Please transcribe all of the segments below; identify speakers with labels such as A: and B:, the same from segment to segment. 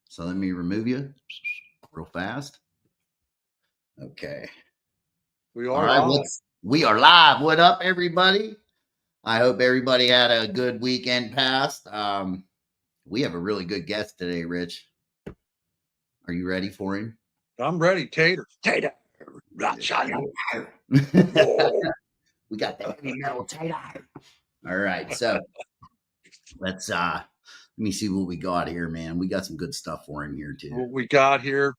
A: So let me remove you real fast. Okay.
B: We are
A: all right.
B: live.
A: We are live. What up, everybody? I hope everybody had a good weekend past. We have a really good guest today, Rich. Are you ready for him?
B: I'm ready. TATER.
A: TATER. We got the heavy metal TATER. All right. So let's let me see what we got here, man. We got some good stuff for him here too.
B: What we got here.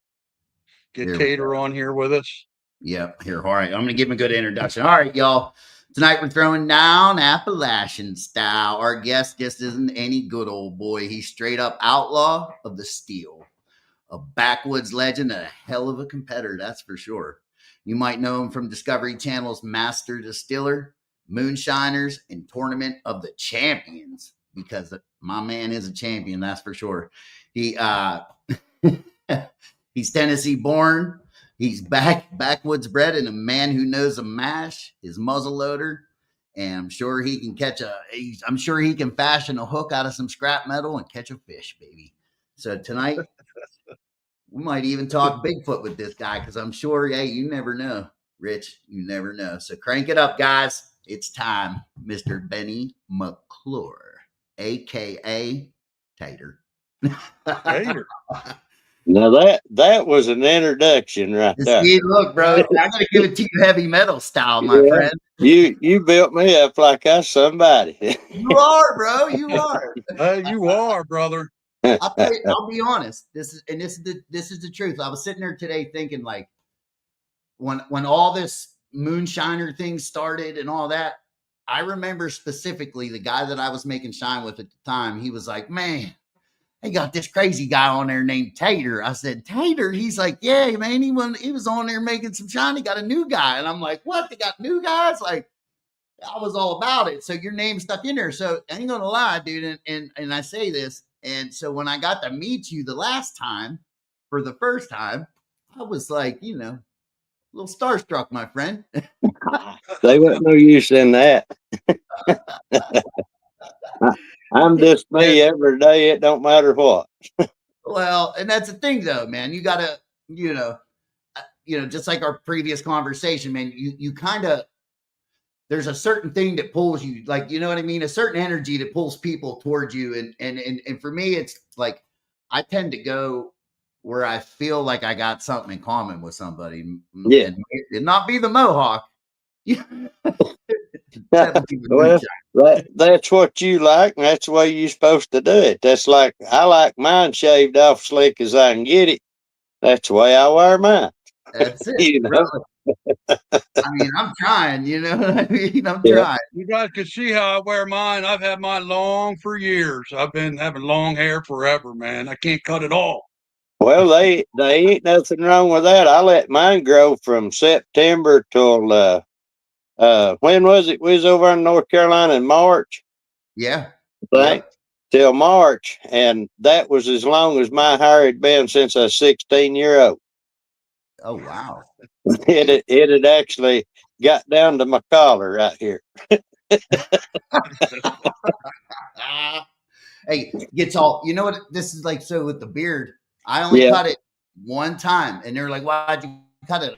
B: Get TATER on here with us.
A: Yep. Here. All right. I'm gonna give him a good introduction. All right, y'all. Tonight we're throwing down Appalachian style. Our guest just isn't any good old boy. He's straight up outlaw of the steel. A backwoods legend and a hell of a competitor, that's for sure. You might know him from Discovery Channel's Master Distiller, Moonshiners, and Tournament of the Champions, because my man is a champion, that's for sure. He he's Tennessee born. He's backwoods bred and a man who knows a mash, his muzzle loader, and I'm sure he can I'm sure he can fashion a hook out of some scrap metal and catch a fish, baby. So tonight we might even talk Bigfoot with this guy because I'm sure, hey, you never know, Rich. You never know. So crank it up, guys. It's time, Mr. Benny McClure, a.k.a. TATER.
B: TATER.
C: Now that was an introduction right there.
A: See, look, bro, I gotta give it to you heavy metal style, my friend.
C: You built me up like I was somebody.
A: You are, bro. You are.
B: You are, brother.
A: I'll be honest. This is the truth. I was sitting there today thinking, like, when all this moonshiner thing started and all that, I remember specifically the guy that I was making shine with at the time. He was like, man, they got this crazy guy on there named TATER. I said, TATER? He's like, yeah, man, he was on there making some shine. He got a new guy. And I'm like, what? They got new guys? Like, I was all about it. So your name stuck in there. So I ain't gonna lie, dude. And I say this. And so when I got to meet you the last time, for the first time, I was like, a little starstruck, my friend.
C: They wasn't no use in that. I'm just me every day. It don't matter what.
A: Well, and that's the thing, though, man. You gotta, just like our previous conversation, man. You kind of, there's a certain thing that pulls you, like, you know what I mean? A certain energy that pulls people towards you. And for me, it's like, I tend to go where I feel like I got something in common with somebody.
C: Yeah.
A: And not be the Mohawk.
C: Well, that's what you like, and that's the way you're supposed to do it. That's like, I like mine shaved off slick as I can get it. That's the way I wear mine.
A: That's it. I mean, I'm trying, you know what I mean? I'm trying.
B: You guys can see how I wear mine. I've had mine long for years. I've been having long hair forever, man. I can't cut it all.
C: Well, they ain't nothing wrong with that. I let mine grow from September till when was it? We was over in North Carolina in March.
A: Yeah.
C: Till March, and that was as long as my hair had been since I was 16-year-old.
A: Oh wow!
C: It had actually got down to my collar right here.
A: Hey, gets all, you know what this is like. So with the beard, I only cut it one time, and they're like, "Why'd you cut it?"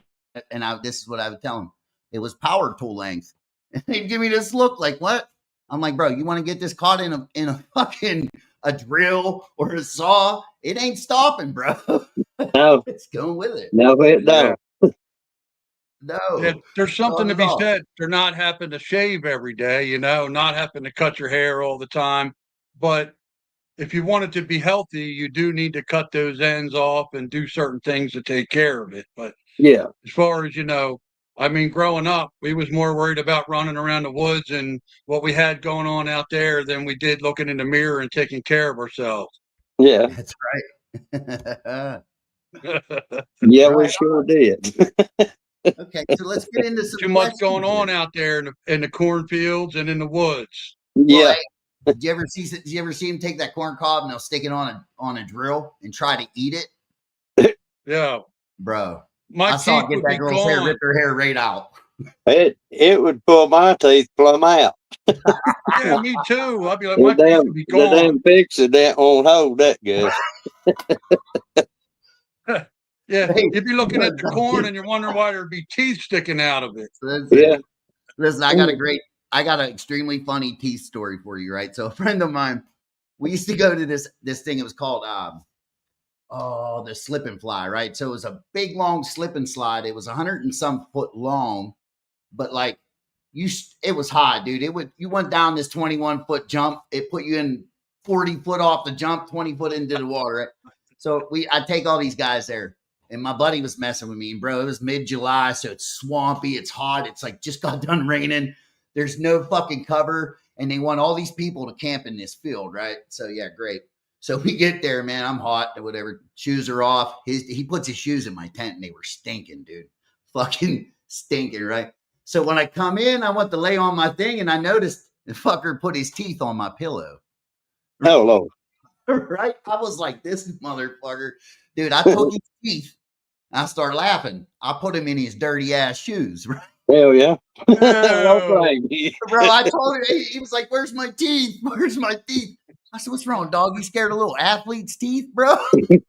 A: And this is what I would tell them: it was power tool length. And they'd give me this look like, "What?" I'm like, "Bro, you want to get this caught in a fucking a drill or a saw? It ain't stopping, bro.
C: No,
A: it's going with it.
C: No, it don't.
A: No,
B: there's something to be said for not having to shave every day, not having to cut your hair all the time. But if you want it to be healthy, you do need to cut those ends off and do certain things to take care of it. But
C: yeah,
B: as far as, growing up, we was more worried about running around the woods and what we had going on out there than we did looking in the mirror and taking care of ourselves.
C: Yeah,
A: that's right.
C: Yeah, right. We sure did.
A: Okay, so let's get into some
B: too much going on out there in the cornfields and in the woods.
C: Yeah.
A: Well, did you ever see him take that corn cob and they'll stick it on a drill and try to eat
B: it? Yeah,
A: bro.
B: I
A: saw it get that girl's hair, rip her hair right out.
C: It would pull my teeth plumb out.
B: Yeah, me too. I'd be like,
C: The
B: my teeth
C: damn,
B: would be
C: the
B: gone.
C: damn pixie that won't hold that good.
B: Yeah,
A: Hey,
B: you'd be looking at the corn and you're wondering why there'd be teeth sticking out of it.
C: Yeah.
A: Listen, I got an extremely funny teeth story for you, right? So a friend of mine, we used to go to this thing. It was called the slip and fly, right? So it was a big long slip and slide. It was 100 and some foot long, but like it was high, dude. You went down this 21-foot jump. It put you in 40 foot off the jump, 20 foot into the water, right? So I take all these guys there. And my buddy was messing with me, and bro, it was mid-July, so it's swampy, it's hot, it's like just got done raining. There's no fucking cover, and they want all these people to camp in this field, right? So yeah, great. So we get there, man. I'm hot or whatever. Shoes are off. He puts his shoes in my tent, and they were stinking, dude. Fucking stinking, right? So when I come in, I want to lay on my thing, and I noticed the fucker put his teeth on my pillow.
C: Oh, Lord.
A: Right? I was like, this motherfucker. Dude, I took his teeth. I started laughing. I put him in his dirty ass shoes. Right?
C: Hell yeah.
B: No.
A: Bro, I told him, he was like, where's my teeth? Where's my teeth? I said, what's wrong, dog? You scared of little athlete's teeth, bro?
B: He'd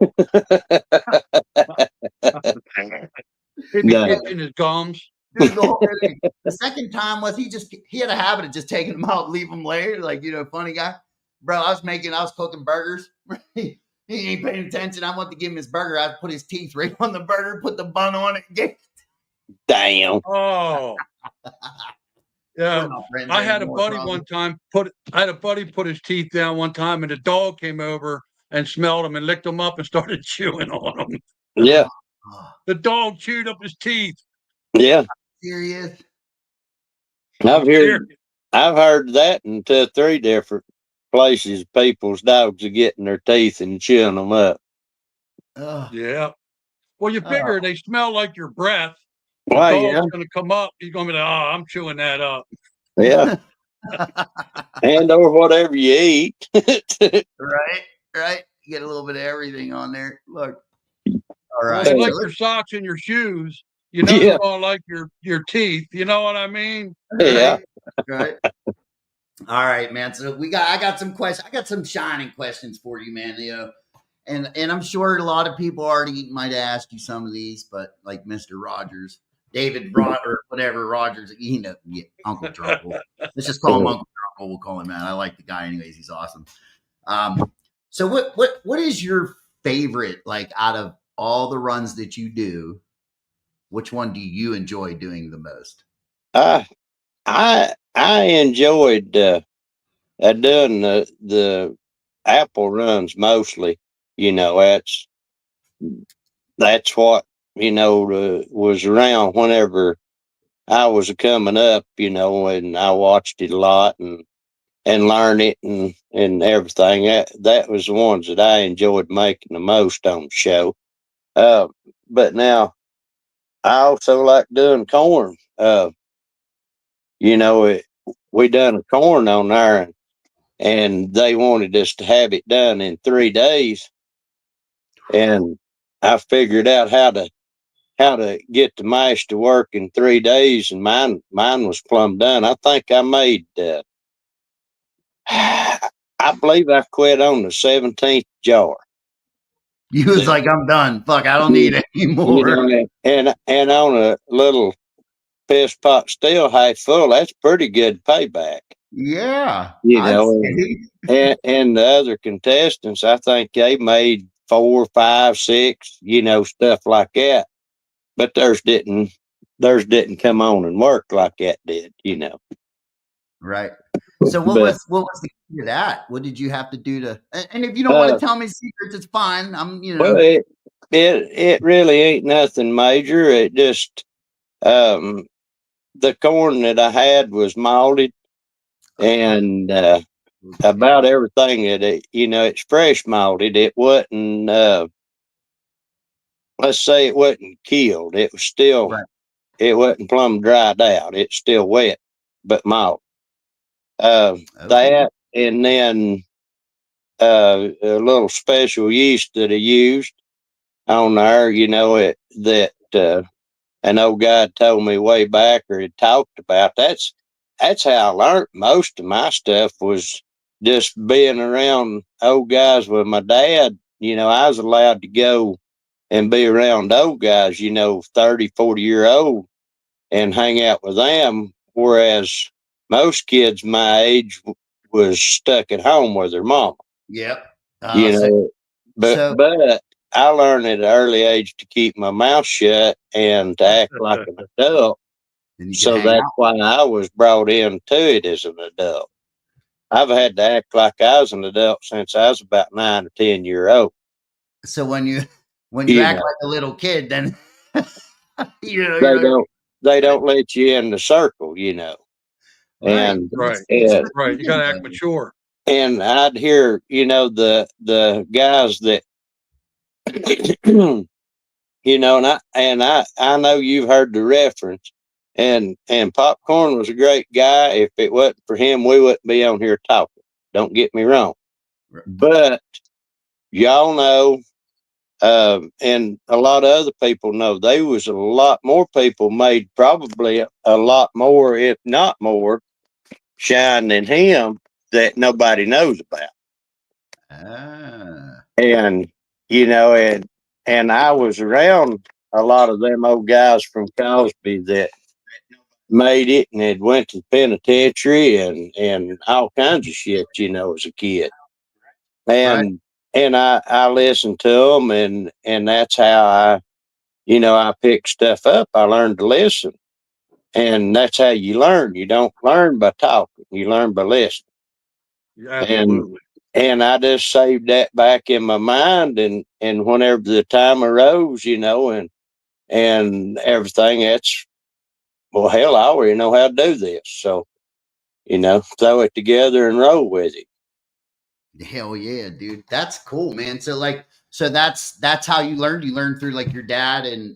B: be
C: No.
B: itching his gums.
A: Dude, the second time was he had a habit of just taking them out, leave them later, like, funny guy. Bro, I was cooking burgers. He ain't paying attention. I want to give him his burger. I put his teeth right on the burger, put the bun on it.
C: Damn.
B: Oh. Yeah. I had a buddy one time put his teeth down one time, and the dog came over and smelled them and licked them up and started chewing on them.
C: Yeah.
B: The dog chewed up his teeth.
C: Yeah.
A: Serious?
C: I've heard that in 2 or 3 different places. People's dogs are getting their teeth and chewing them up.
B: Yeah. Well, you figure they smell like your breath. The
C: Why,
B: dog's going to come up. He's going to be like, oh, I'm chewing that up.
C: Yeah. And or whatever you eat.
A: Right. You get a little bit of everything on there. Look. All right.
B: Well, you like your socks and your shoes. You know you're going to like your teeth. You know what I mean?
C: Yeah.
A: Right. All right, man. So I got some questions. I got some shining questions for you, man. And I'm sure a lot of people already might ask you some of these, but like Mr. Rogers, David or whatever Rogers, Uncle Drunkle. Let's just call him Uncle Drunkle. We'll call him that. I like the guy anyways. He's awesome. So what is your favorite, like, out of all the runs that you do, which one do you enjoy doing the most?
C: I enjoyed doing the apple runs mostly. That's what was around whenever I was coming up. And I watched it a lot and learned it and everything. That was the ones that I enjoyed making the most on the show. But now I also like doing corn. We done a corn on there, and they wanted us to have it done in 3 days. And I figured out how to get the mash to work in 3 days, and mine was plumb done. I think I made I believe I quit on the 17th jar.
A: You was like, I'm done. Fuck, I don't need it anymore.
C: And on a little piss pot still half full, that's pretty good payback.
A: Yeah.
C: And the other contestants, I think they made 4, 5, 6, stuff like that. But theirs didn't come on and work like that did,
A: Right. So what was the key to that? What did you have to do to? And if you don't want to tell me secrets, it's fine.
C: Well, it really ain't nothing major. It just the corn that I had was malted, and about everything that it's fresh malted. It wasn't. Let's say it wasn't killed. It was still. Right. It wasn't plumb dried out. It's still wet, but malt. That, and then a little special yeast that I used on there. That an old guy told me way back, or had talked about. That's that's how I learned most of my stuff, was just being around old guys with my dad. I was allowed to go and be around old guys, 30, 40-year-old, and hang out with them. Whereas most kids my age was stuck at home with their mama.
A: Yep.
C: you know, but I learned at an early age to keep my mouth shut and to act like an adult. So that's why I was brought into it as an adult. I've had to act like I was an adult since I was about 9 or 10 years old.
A: So when you act like a little kid, then
C: they don't let you in the circle,
A: Right.
C: And
B: right. You got to act mature.
C: And I'd hear, the guys that, and I know you've heard the reference, and Popcorn was a great guy. If it wasn't for him, we wouldn't be on here talking. Don't get me wrong, but y'all know, and a lot of other people know, there was a lot more people made probably a lot more, if not more, shine than him that nobody knows about. And and I was around a lot of them old guys from Cosby that made it and had went to the penitentiary and all kinds of shit, as a kid. And I listened to them, and that's how I picked stuff up. I learned to listen, and that's how you learn. You don't learn by talking; you learn by listening.
B: Absolutely.
C: And I just saved that back in my mind, and whenever the time arose, and everything, that's, well, hell, I already know how to do this. So, throw it together and roll with it.
A: Hell yeah, dude. That's cool, man. So that's how you learned. You learned through like your dad and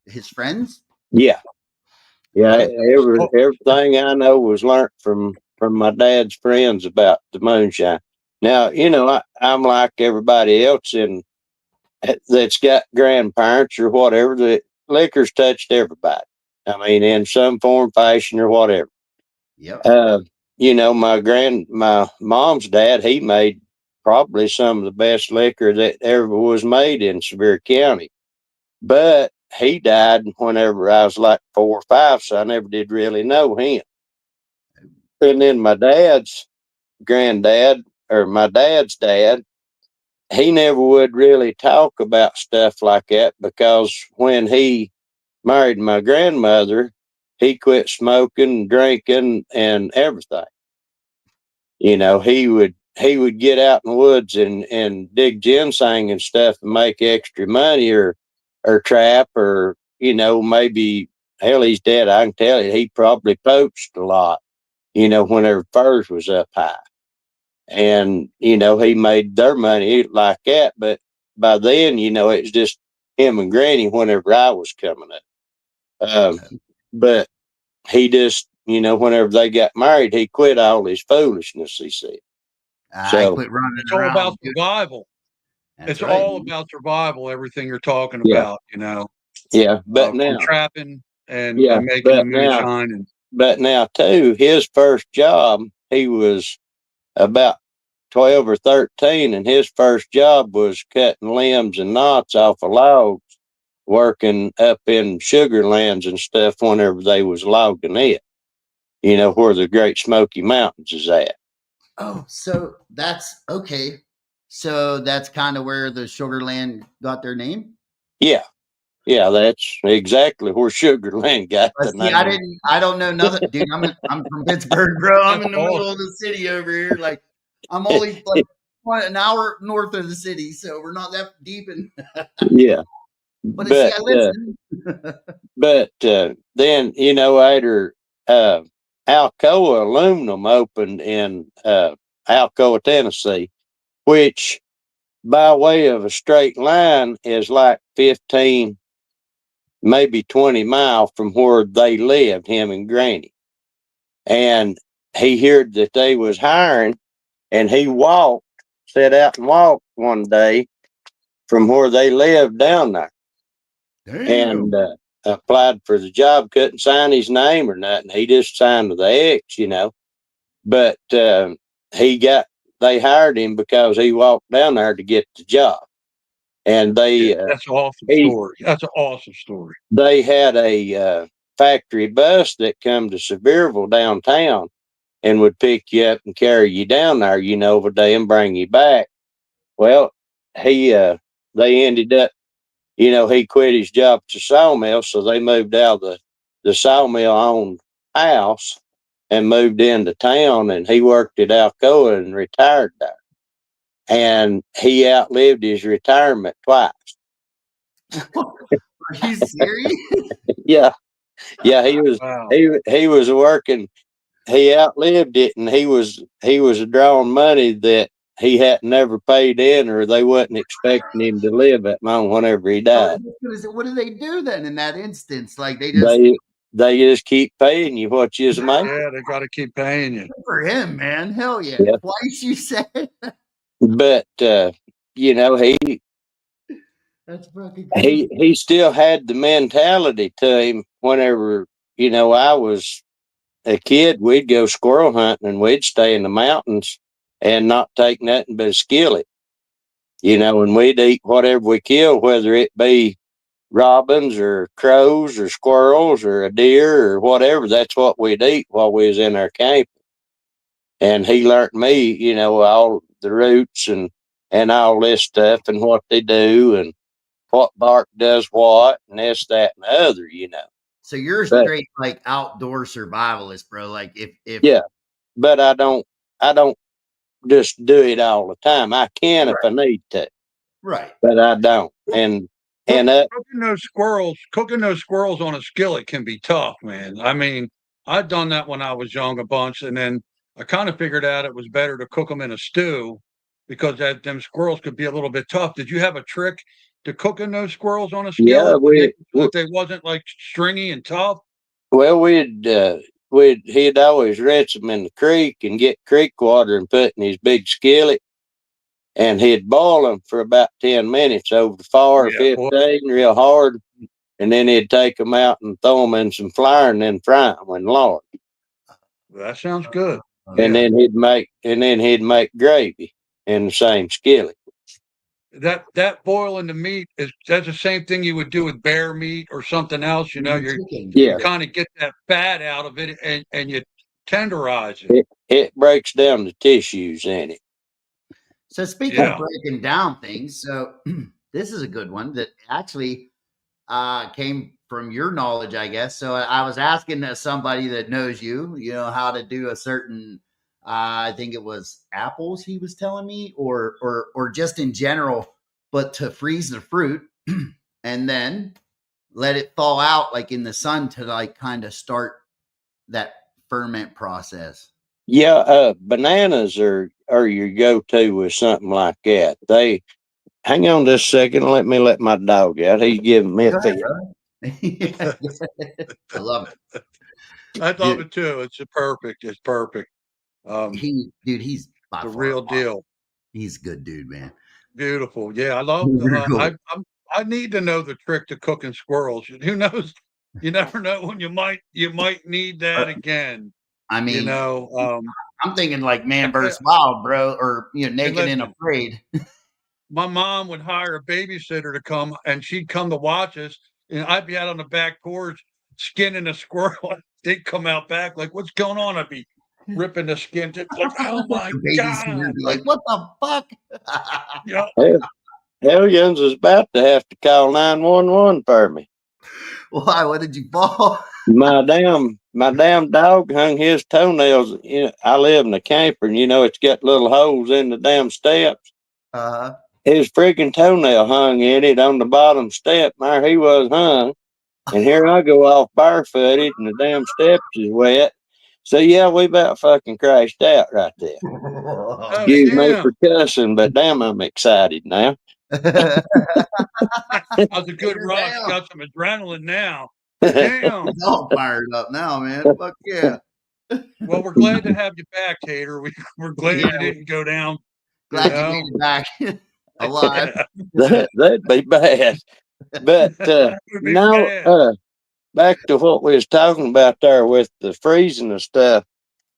A: his friends?
C: Yeah. Everything I know was learnt from my dad's friends about the moonshine. Now, I'm like everybody else that's got grandparents or whatever. The liquor's touched everybody. I mean, in some form, fashion, or whatever.
A: Yep.
C: My mom's dad, he made probably some of the best liquor that ever was made in Sevier County. But he died whenever I was like 4 or 5, so I never did really know him. And then my dad's granddad, or my dad's dad, he never would really talk about stuff like that, because when he married my grandmother, he quit smoking, drinking, and everything. He would get out in the woods and dig ginseng and stuff and make extra money, or trap, or maybe, hell, he's dead. I can tell you, he probably poached a lot, whenever furs was up high. And, he made their money like that. But by then, it was just him and Granny whenever I was coming up. But he just, whenever they got married, he quit all his foolishness, he said.
A: I quit running
B: it's all about survival. It's all about survival, everything you're talking about,
C: Yeah, but now
B: trapping and making the moonshine.
C: But now, too, his first job, he was about 12 or 13, and his first job was cutting limbs and knots off of logs, working up in sugar lands and stuff whenever they was logging it, where the Great Smoky Mountains is at.
A: Oh, so that's okay. So that's kind of where the Sugar Land got their name?
C: Yeah. Yeah, that's exactly where Sugar Land got the name.
A: I don't know nothing, dude. I'm from Pittsburgh, bro. I'm in the middle of the city over here. Like, I'm only like an hour north of the city, so we're not that deep in.
C: Yeah,
A: but see, I listen.
C: But then, later, Alcoa Aluminum opened in Alcoa, Tennessee, which, by way of a straight line, is like 15, maybe 20 miles from where they lived, him and Granny. And he heard that they was hiring, and he set out and walked one day from where they lived down there.
A: Damn.
C: And applied for the job, couldn't sign his name or nothing. He just signed with the X, you know. But they hired him because he walked down there to get the job. And
B: that's an awesome story. That's an awesome story.
C: They had a factory bus that come to Sevierville downtown and would pick you up and carry you down there, you know, over day and bring you back. Well, they ended up, you know, he quit his job at the sawmill, so they moved out of the sawmill owned house and moved into town, and he worked at Alcoa and retired there. And he outlived his retirement twice.
A: Are you serious?
C: Yeah. He was
B: wow.
C: he was working. He outlived it, and he was drawing money that he had never paid in, or they wasn't expecting him to live that long whenever he died.
A: What do they do then in that instance? Like they
C: just keep paying you what you make.
B: Yeah, they got to keep paying you.
A: Good for him, man. Hell yeah. Twice you said.
C: But you know,
A: that's fucking crazy.
C: He still had the mentality to him. Whenever, you know, I was a kid, we'd go squirrel hunting and we'd stay in the mountains and not take nothing but a skillet, you know, and we'd eat whatever we kill, whether it be robins or crows or squirrels or a deer or whatever. That's what we'd eat while we was in our camp. And he learned me, you know, all the roots and all this stuff and what they do and what bark does what and this, that, and the other, you know.
A: So you're straight like outdoor survivalist, bro. Like if
C: yeah, but I don't just do it all the time. I can if I need to,
A: right?
C: But I don't. And
B: cooking those squirrels on a skillet can be tough, man. I mean, I'd done that when I was young a bunch, and then I kind of figured out it was better to cook them in a stew because them squirrels could be a little bit tough. Did you have a trick to cooking those squirrels on a skillet?
C: Yeah,
B: they wasn't like stringy and tough.
C: Well, he'd always rinse them in the creek and get creek water and put in his big skillet, and he'd boil them for about 10 minutes over the fire, 15, real hard, and then he'd take them out and throw them in some flour and then fry them in lard.
B: That sounds good.
C: And then he'd make gravy in the same skillet.
B: That boiling the meat that's the same thing you would do with bear meat or something else. You know, you kind of get that fat out of it and you tenderize it.
C: It breaks down the tissues in it.
A: So speaking of breaking down things, so this is a good one that actually came from your knowledge, I guess. So I was asking somebody that knows you, you know, how to do a certain. I think it was apples he was telling me, or just in general, but to freeze the fruit and then let it thaw out like in the sun to like kind of start that ferment process.
C: Yeah, bananas are your go-to with something like that. Hang on just a second, let me let my dog out. He's giving me a fit.
A: I love it.
B: I love it too. It's perfect. It's perfect.
A: He's
B: the real deal.
A: He's a good dude, man.
B: Beautiful. Yeah, I love. I need to know the trick to cooking squirrels. Who knows? You never know when you might need that again.
A: I mean,
B: you know,
A: I'm thinking like Man vs. Wild, bro, or you know, Naked and Afraid.
B: My mom would hire a babysitter to come, and she'd come to watch us, and I'd be out on the back porch skinning a squirrel. They'd come out back like, "What's going on?" I'd be ripping the skin. Like, oh my god!
A: Like, what the fuck?
C: Yeah. Hellions is about to have to call 911 for me.
A: Why? What did you fall?
C: My damn dog hung his toenails. You know, I live in a camper, and you know it's got little holes in the damn steps. His freaking toenail hung in it on the bottom step. There he was hung, and here I go off barefooted, and the damn steps is wet. So yeah, we about fucking crashed out right there. Excuse me for cussing, but damn, I'm excited now.
B: That was a good rush. Got some adrenaline now. Damn.
A: It's all fired up now, man. Fuck yeah.
B: Well, we're glad to have you back, Tater. We're glad you didn't go down.
A: Glad you made it back alive.
C: That'd be bad. But back to what we was talking about there with the freezing and stuff.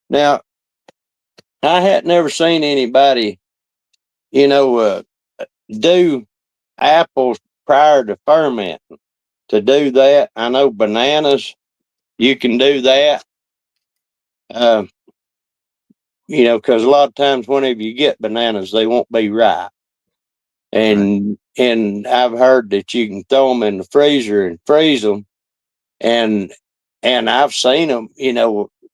C: Now, I had never seen anybody, do apples prior to fermenting. To do that, I know bananas, you can do that. Because a lot of times whenever you get bananas, they won't be ripe. And I've heard that you can throw them in the freezer and freeze them, and I've seen them,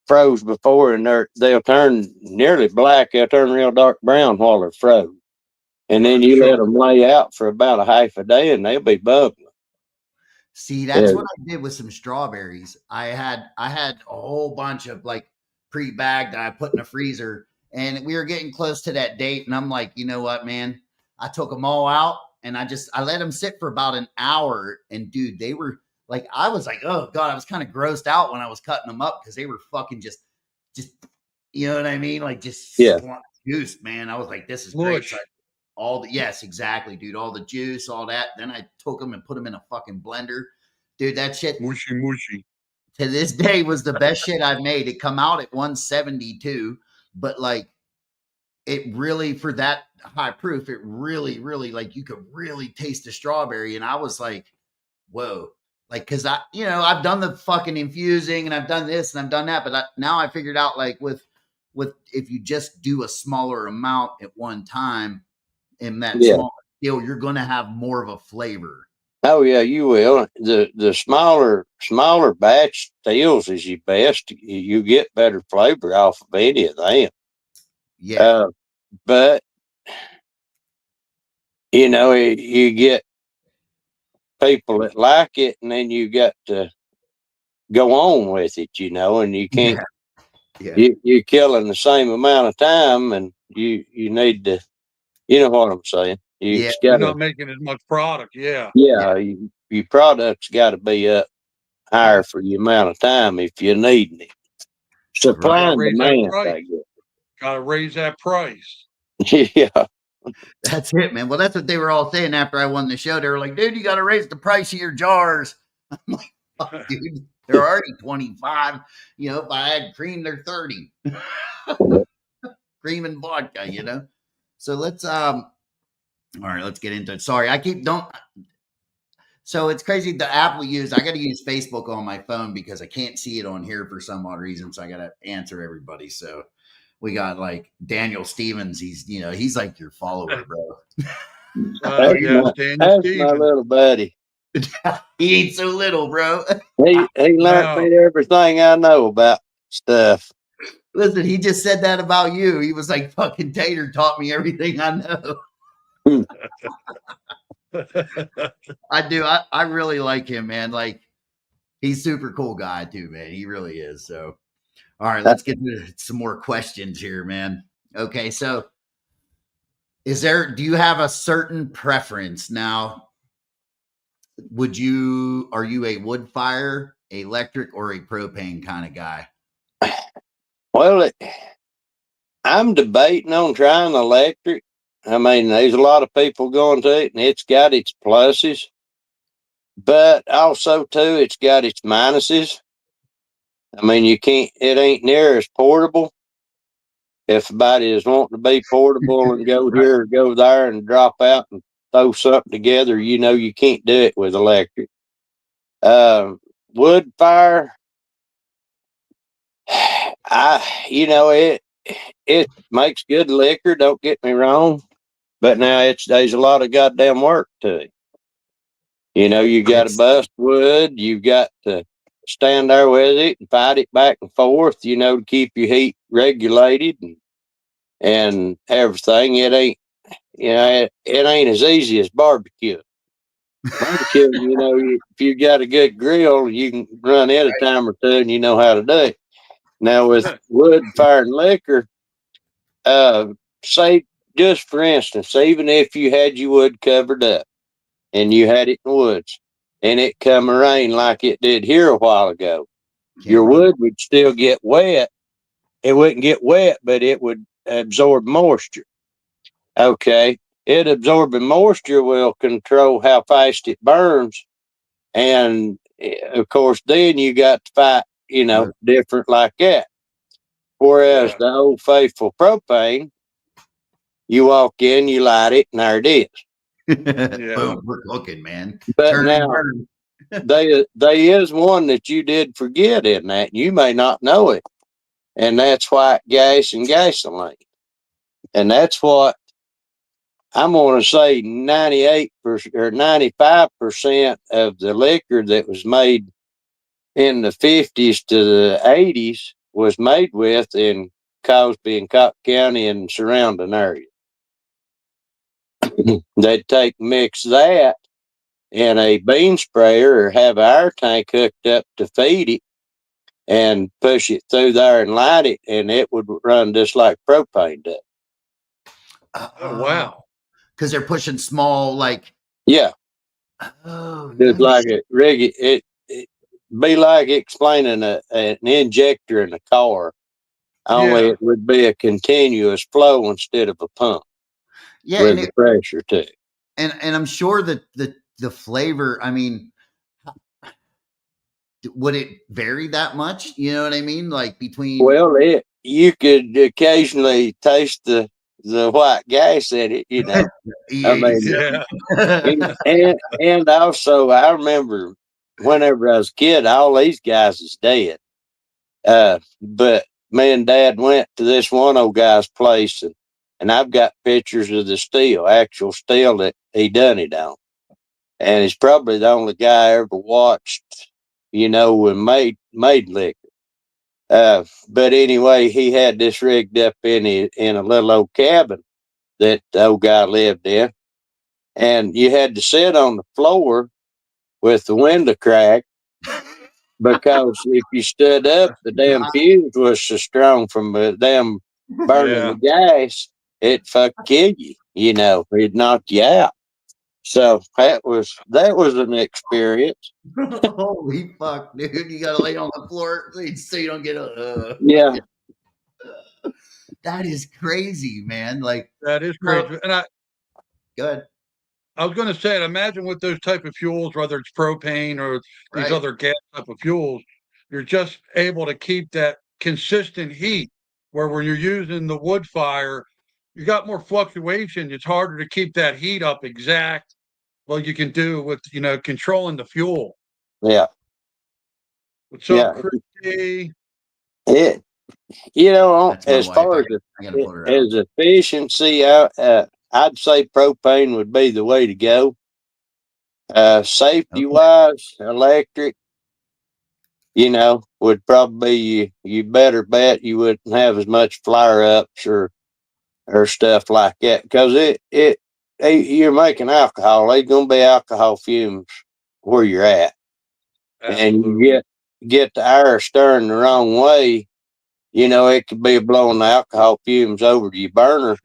C: froze before, and they'll turn nearly black. They'll turn real dark brown while they're froze, and then you let them lay out for about a half a day, and they'll be bubbling.
A: See, that's what I did with some strawberries. I had a whole bunch of like pre-bagged that I put in the freezer, and we were getting close to that date, and I'm like, you know what, man? I took them all out, and I let them sit for about an hour, and dude, they were like, I was like, oh god, I was kind of grossed out when I was cutting them up because they were fucking just, you know what I mean? Like just juice, man. I was like, this is great. So yes, exactly, dude. All the juice, all that. Then I took them and put them in a fucking blender, dude. That shit,
B: mushy,
A: to this day was the best shit I've made. It come out at 172, but like, it really, for that high proof, it really, really, like, you could really taste the strawberry. And I was like, whoa, like, cause I've done the fucking infusing and I've done this and I've done that, but now I figured out, like, with if you just do a smaller amount at one time in that small deal, you're going to have more of a flavor.
C: Oh yeah, you will. The smaller batch stills is your best. You get better flavor off of any of them.
A: Yeah.
C: But you get people that like it, and then you got to go on with it, and you can't.
A: Yeah.
C: You're killing the same amount of time, and you need to. You know what I'm saying?
B: You're not making as much product. Yeah.
C: Your product's got to be up higher for the amount of time if you're needing it. Supply and demand, I guess.
B: Got to raise that price.
C: Yeah.
A: That's it, man. Well, that's what they were all saying after I won the show. They were like, dude, you got to raise the price of your jars. I'm like, fuck, dude, they're already 25. If I had cream, they're 30. Cream and vodka, So let's, all right, let's get into it. Sorry, so it's crazy. The app we use, I got to use Facebook on my phone because I can't see it on here for some odd reason. So I got to answer everybody. So we got like Daniel Stevens. He's like your follower, bro.
C: That's my little buddy.
A: He ain't so little, bro.
C: He learned me everything I know about stuff.
A: Listen, he just said that about you. He was like, fucking Tater taught me everything I know. I do. I really like him, man. Like, he's super cool guy too, man. He really is. So, all right, let's get to some more questions here, man. Okay, so do you have a certain preference now? Are you a wood fire, electric, or a propane kind of guy?
C: Well, I'm debating on trying electric. I mean, there's a lot of people going to it, and it's got its pluses, but also too, it's got its minuses. I mean, it ain't near as portable. If somebody is wanting to be portable and go here or go there and drop out and throw something together, you can't do it with electric. Wood fire, it makes good liquor, don't get me wrong, but now there's a lot of goddamn work to it. You got to bust wood, you got to stand there with it and fight it back and forth, to keep your heat regulated and everything. It ain't, it ain't as easy as barbecue. Barbecue, if you got a good grill, you can run it a time or two and you know how to do it. Now with wood, fire, and liquor, say just for instance, even if you had your wood covered up and you had it in the woods and it come rain like it did here a while ago, your wood would still get wet. It wouldn't get wet, but it would absorb moisture. Okay. It absorbing moisture will control how fast it burns. And of course, then you got to fight, different like that. Whereas the old faithful propane, you walk in, you light it, and there it is.
A: Boom, we're cooking, man.
C: But now, there is one that you did forget in that, and you may not know it, and that's white gas and gasoline. And that's what I'm going to say 98% or 95% of the liquor that was made in the 50s to the 80s was made with in Cosby and Cobb County and surrounding area. They'd mix that in a bean sprayer or have an air tank hooked up to feed it and push it through there and light it, and it would run just like propane does.
B: Oh, wow.
A: Because they're pushing small, like.
C: Yeah.
A: Oh,
C: it's nice. Like it be like explaining an injector in a car. Only it would be a continuous flow instead of a pump.
A: Yeah,
C: with the pressure too.
A: And I'm sure that the flavor, I mean, would it vary that much? You know what I mean? Like between.
C: Well, you could occasionally taste the white gas in it. I mean, and also I remember whenever I was a kid, all these guys is dead. But me and Dad went to this one old guy's place, and I've got pictures of the actual steel that he done it on. And he's probably the only guy I ever watched, and made liquor. But anyway, he had this rigged up in a little old cabin that the old guy lived in. And you had to sit on the floor with the window cracked because if you stood up, the damn fuse was so strong from the damn burning the gas, it fucking killed you. It'd knock you out. So that was an experience.
A: Holy fuck, dude! You gotta lay on the floor so you don't get a.
C: Yeah.
A: That is crazy, man. Like
B: that is crazy. And
A: good.
B: I was going to say, imagine with those type of fuels, whether it's propane or these other gas type of fuels, you're just able to keep that consistent heat. Where when you're using the wood fire, you got more fluctuation. It's harder to keep that heat up exact. Like you can do with controlling the fuel.
C: Yeah.
B: What's up, Christy?
C: As far as efficiency, I'd say propane would be the way to go. Safety wise, electric, would probably be you better bet you wouldn't have as much flare ups or stuff like that, because you're making alcohol. There's gonna be alcohol fumes where you're at.
B: Absolutely.
C: And you get the air stirring the wrong way, it could be blowing the alcohol fumes over to your burner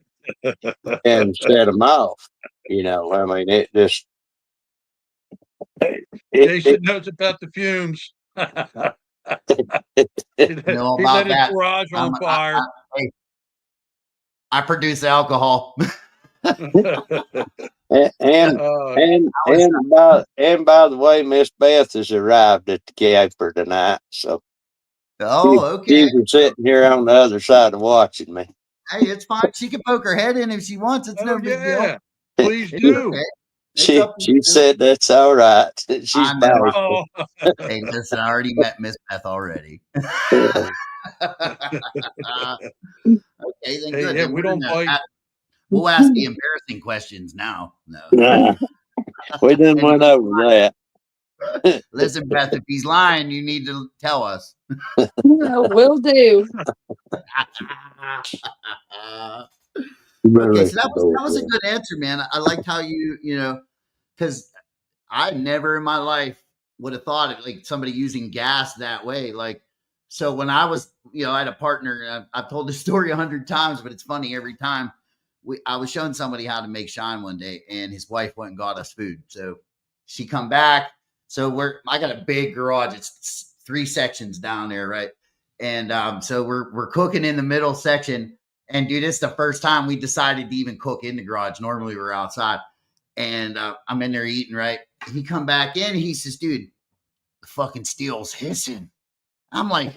C: and set them off. I mean, it just.
B: Jason knows about the fumes. He
A: about
B: his
A: that.
B: garage on fire.
A: I produce alcohol.
C: and by the way, Miss Beth has arrived at the camper tonight, so
A: okay.
C: She's sitting here on the other side of watching me.
A: Hey, it's fine. She can poke her head in if she wants. It's no big deal.
B: Please do.
A: Okay.
C: She said that's all right. She's
A: powerful. Hey, listen, I already met Miss Beth already. Okay, then good.
B: Yeah,
A: then
B: we don't bite.
A: We'll ask the embarrassing questions now. No.
C: We didn't went over that.
A: Listen, Beth, if he's lying, you need to tell us.
D: Will do.
A: Okay, so that was a good answer, man. I liked how because I never in my life would have thought of like somebody using gas that way. Like, so when I was, I had a partner. I've told this story 100 times, but it's funny every time. I was showing somebody how to make shine one day, and his wife went and got us food. So she come back. So I got a big garage. It's 3 sections down there, right? And so we're cooking in the middle section. And dude, it's the first time we decided to even cook in the garage. Normally we're outside. And I'm in there eating, right? He come back in. He says, dude, the fucking steel's hissing. I'm like,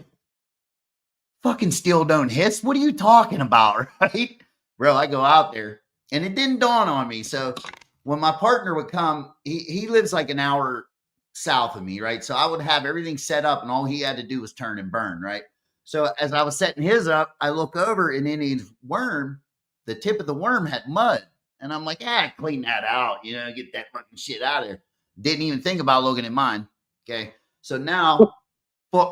A: fucking steel don't hiss. What are you talking about, right? Bro, I go out there and it didn't dawn on me. So when my partner would come, he lives like an hour south of me, right? So I would have everything set up and all he had to do was turn and burn, right? So as I was setting his up, I look over and in his worm, the tip of the worm had mud. And I'm like, clean that out, get that fucking shit out of there. Didn't even think about looking at mine. Okay. So now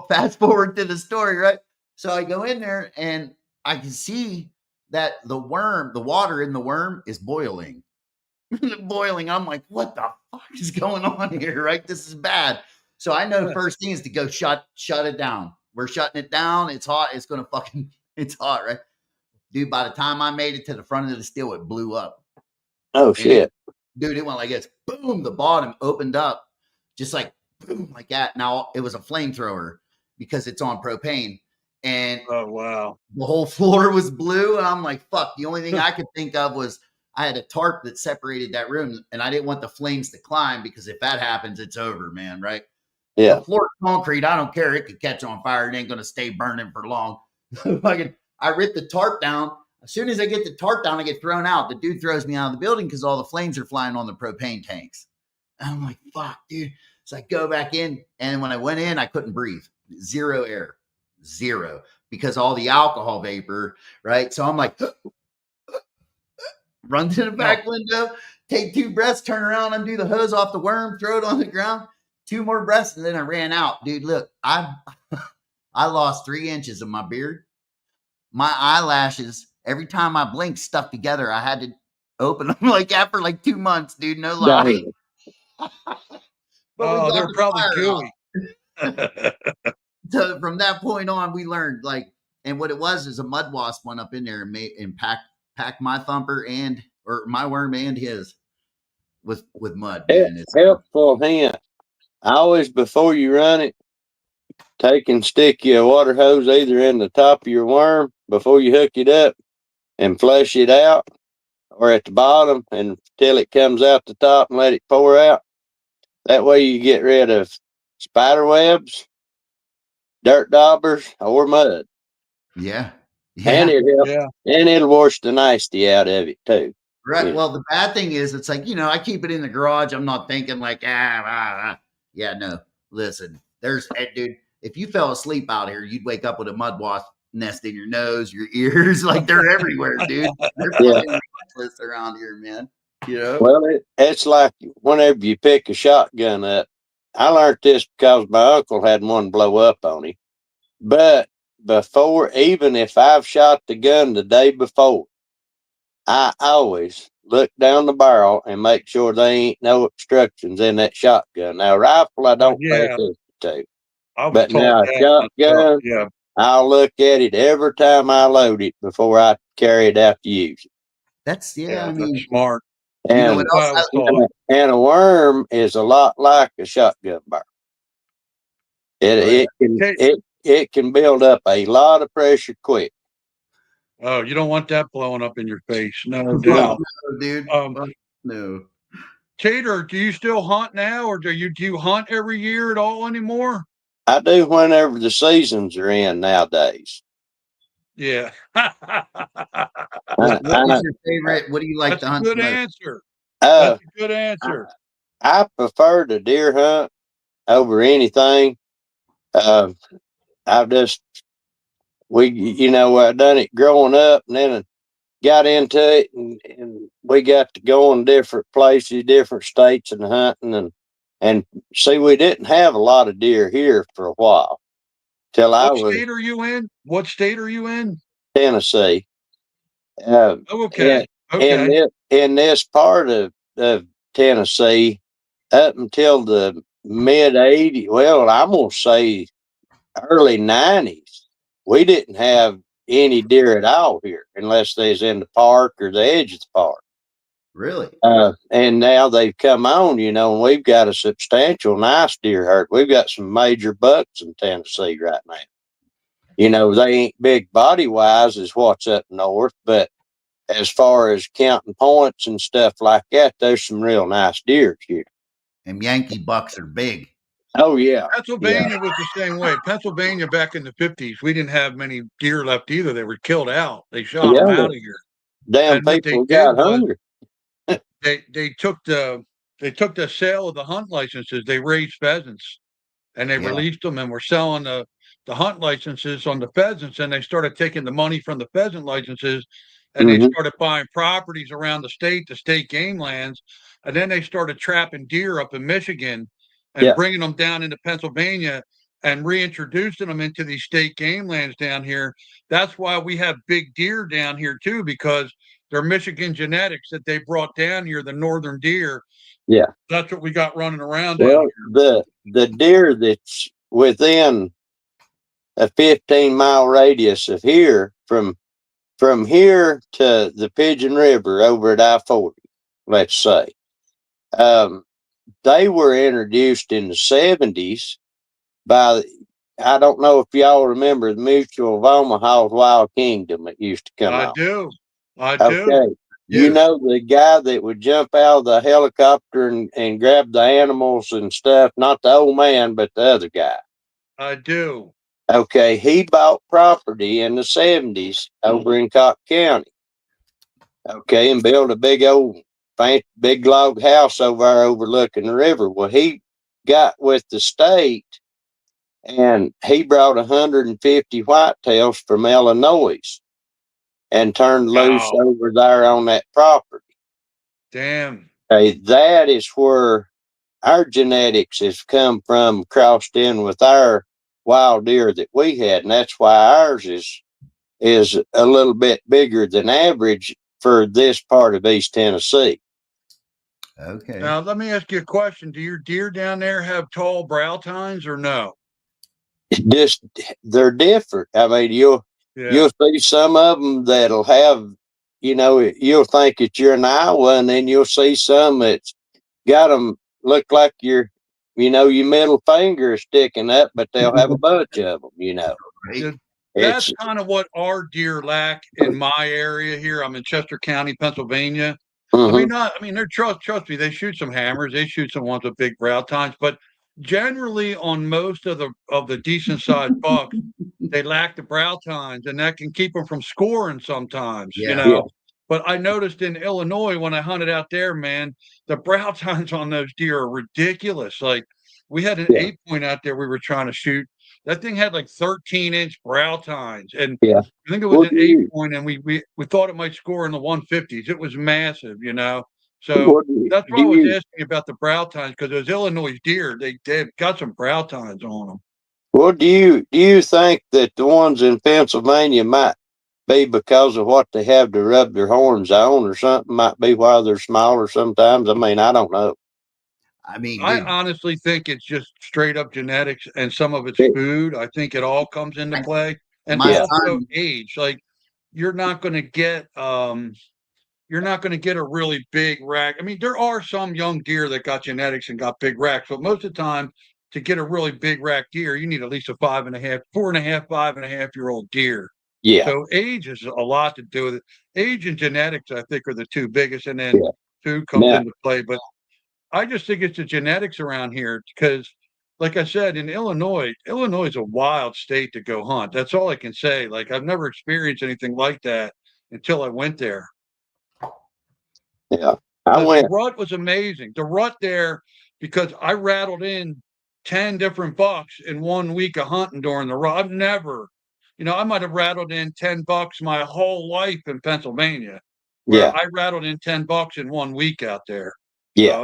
A: fast forward to the story, right? So I go in there and I can see that the water in the worm is boiling. Boiling. I'm like, what the fuck is going on here? Right? This is bad. So I know first thing is to go shut it down. We're shutting it down. It's hot. It's gonna fucking it's hot, right? Dude, by the time I made it to the front of the still, it blew up.
C: Oh shit.
A: Dude, it went like this. Boom, the bottom opened up, just like boom, like that. Now it was a flamethrower because it's on propane. And
B: oh wow,
A: the whole floor was blue. And I'm like, fuck. The only thing I could think of was I had a tarp that separated that room, and I didn't want the flames to climb because if that happens, it's over, man. Right?
C: Yeah.
A: The floor is concrete. I don't care. It could catch on fire. It ain't gonna stay burning for long. I ripped the tarp down. As soon as I get the tarp down, I get thrown out. The dude throws me out of the building because all the flames are flying on the propane tanks. And I'm like, fuck, dude. So I go back in, and when I went in, I couldn't breathe. Zero air. Zero. Because all the alcohol vapor, right? So I'm like, run to the back window, take 2 breaths, turn around, undo the hose off the worm, throw it on the ground, 2 more breaths, and then I ran out. Dude, look, I lost 3 inches of my beard. My eyelashes, every time I blinked, stuck together. I had to open them like after like 2 months, dude. No lie.
B: But they're probably gooey.
A: So from that point on, we learned and what it was is a mud wasp went up in there and packed my thumper or my worm and his with mud. Man. It's
C: helpful hint. Always before you run it, take and stick your water hose either in the top of your worm before you hook it up and flush it out, or at the bottom until it comes out the top and let it pour out. That way you get rid of spider webs, dirt daubers, or mud.
A: Yeah.
C: And it'll wash the nasty out of it too.
A: Right. Yeah. Well, the bad thing is it's like, I keep it in the garage. I'm not thinking like, yeah, no. Listen, dude, if you fell asleep out here, you'd wake up with a mud wasp nest in your nose, your ears, like they're everywhere, dude. They're fucking restless around here, man.
C: Well, it's like whenever you pick a shotgun up, I learned this because my uncle had one blow up on him. But before, even if I've shot the gun the day before, I always look down the barrel and make sure there ain't no obstructions in that shotgun. Now, rifle, I don't pay attention to. But now, a shotgun, I'll look at it every time I load it before I carry it out to use it.
A: That's,
B: that's smart.
C: And, and a worm is a lot like a shotgun barrel. It can build up a lot of pressure quick.
B: Oh, you don't want that blowing up in your face, no doubt.
A: No, dude. No.
B: TATER, do you still hunt now, or do you hunt every year at all anymore?
C: I do whenever the seasons are in nowadays.
B: Yeah.
A: What's your favorite? What do you like to hunt?
B: Good answer. That's a good answer.
C: I prefer the deer hunt over anything. I've just I done it growing up, and then got into it, and we got to go in different places, different states, and hunting, and see, we didn't have a lot of deer here for a while.
B: What state are you in? What state are you in?
C: Tennessee.
B: Okay.
C: In this part of Tennessee, up until the mid 80s, well, I'm gonna say early 90s, we didn't have any deer at all here unless they was in the park or the edge of the park.
A: Really?
C: And now they've come on, and we've got a substantial nice deer herd. We've got some major bucks in Tennessee right now. They ain't big body wise as what's up north, but as far as counting points and stuff like that, there's some real nice deer here.
A: And Yankee bucks are big.
C: Oh yeah.
B: Pennsylvania was the same way. Pennsylvania back in the 50s, we didn't have many deer left either. They were killed out. They shot them out of here.
C: Damn
B: And what they
C: people
B: did
C: got
B: was
C: hungry.
B: they took the sale of the hunt licenses. They raised pheasants and they released them and were selling the hunt licenses on the pheasants. And they started taking the money from the pheasant licenses and they started buying properties around the state game lands. And then they started trapping deer up in Michigan and bringing them down into Pennsylvania and reintroducing them into these state game lands down here. That's why we have big deer down here too, because they're Michigan genetics that they brought down here, the northern deer.
C: Yeah.
B: That's what we got running around
C: Well,
B: down here.
C: the deer that's within a 15-mile radius of here, from here to the Pigeon River over at I-40, let's say, they were introduced in the 70s by, I don't know if y'all remember the Mutual of Omaha's Wild Kingdom that used to come out.
B: I do.
C: Okay. You know the guy that would jump out of the helicopter and grab the animals and stuff? Not the old man, but the other guy.
B: I do.
C: Okay. He bought property in the 70s over in Cobb County. Okay. And built a big old, big log house over there overlooking the river. Well, he got with the state and he brought 150 whitetails from Illinois and turned loose over there on that property.
B: Damn.
C: Okay, that is where our genetics has come from, crossed in with our wild deer that we had, and that's why ours is a little bit bigger than average for this part of East Tennessee.
A: Okay.
B: Now let me ask you a question. Do your deer down there have tall brow tines or no?
C: Just they're different. I mean, you'll see some of them that'll have, you'll think that you're in Iowa, and then you'll see some that's got them look like your middle finger is sticking up, but they'll have a bunch of them.
B: Right. That's kind of what our deer lack in my area here. I'm in Chester County, Pennsylvania. I mean, they're trust me, they shoot some hammers, they shoot some ones with big brow tines, but generally on most of the decent sized bucks, they lack the brow tines, and that can keep them from scoring sometimes, But I noticed in Illinois when I hunted out there, man, the brow tines on those deer are ridiculous. Like we had an 8-point out there we were trying to shoot. That thing had like 13-inch brow tines, and I think it was an 8-point, and we thought it might score in the 150s. It was massive, So that's why I was asking about the brow tines, because those Illinois deer, they've got some brow tines on them.
C: Well, do you think that the ones in Pennsylvania might be because of what they have to rub their horns on, or something? Might be why they're smaller sometimes. I mean, I don't know.
A: I mean,
B: I honestly think it's just straight up genetics, and some of it's food. I think it all comes into play, and also age. Like you're not going to get a really big rack. I mean, there are some young deer that got genetics and got big racks, but most of the time, to get a really big rack deer, you need at least a 5.5, 4.5, 5.5-year-old deer.
C: Yeah.
B: So age is a lot to do with it. Age and genetics, I think, are the two biggest, and then food comes into play. But I just think it's the genetics around here, because, like I said, in Illinois is a wild state to go hunt. That's all I can say. Like I've never experienced anything like that until I went there.
C: Yeah,
B: the rut was amazing. The rut there, because I rattled in 10 different bucks in 1 week of hunting during the rut. I've never, I might have rattled in 10 bucks my whole life in Pennsylvania, where I rattled in 10 bucks in 1 week out there.
C: Yeah.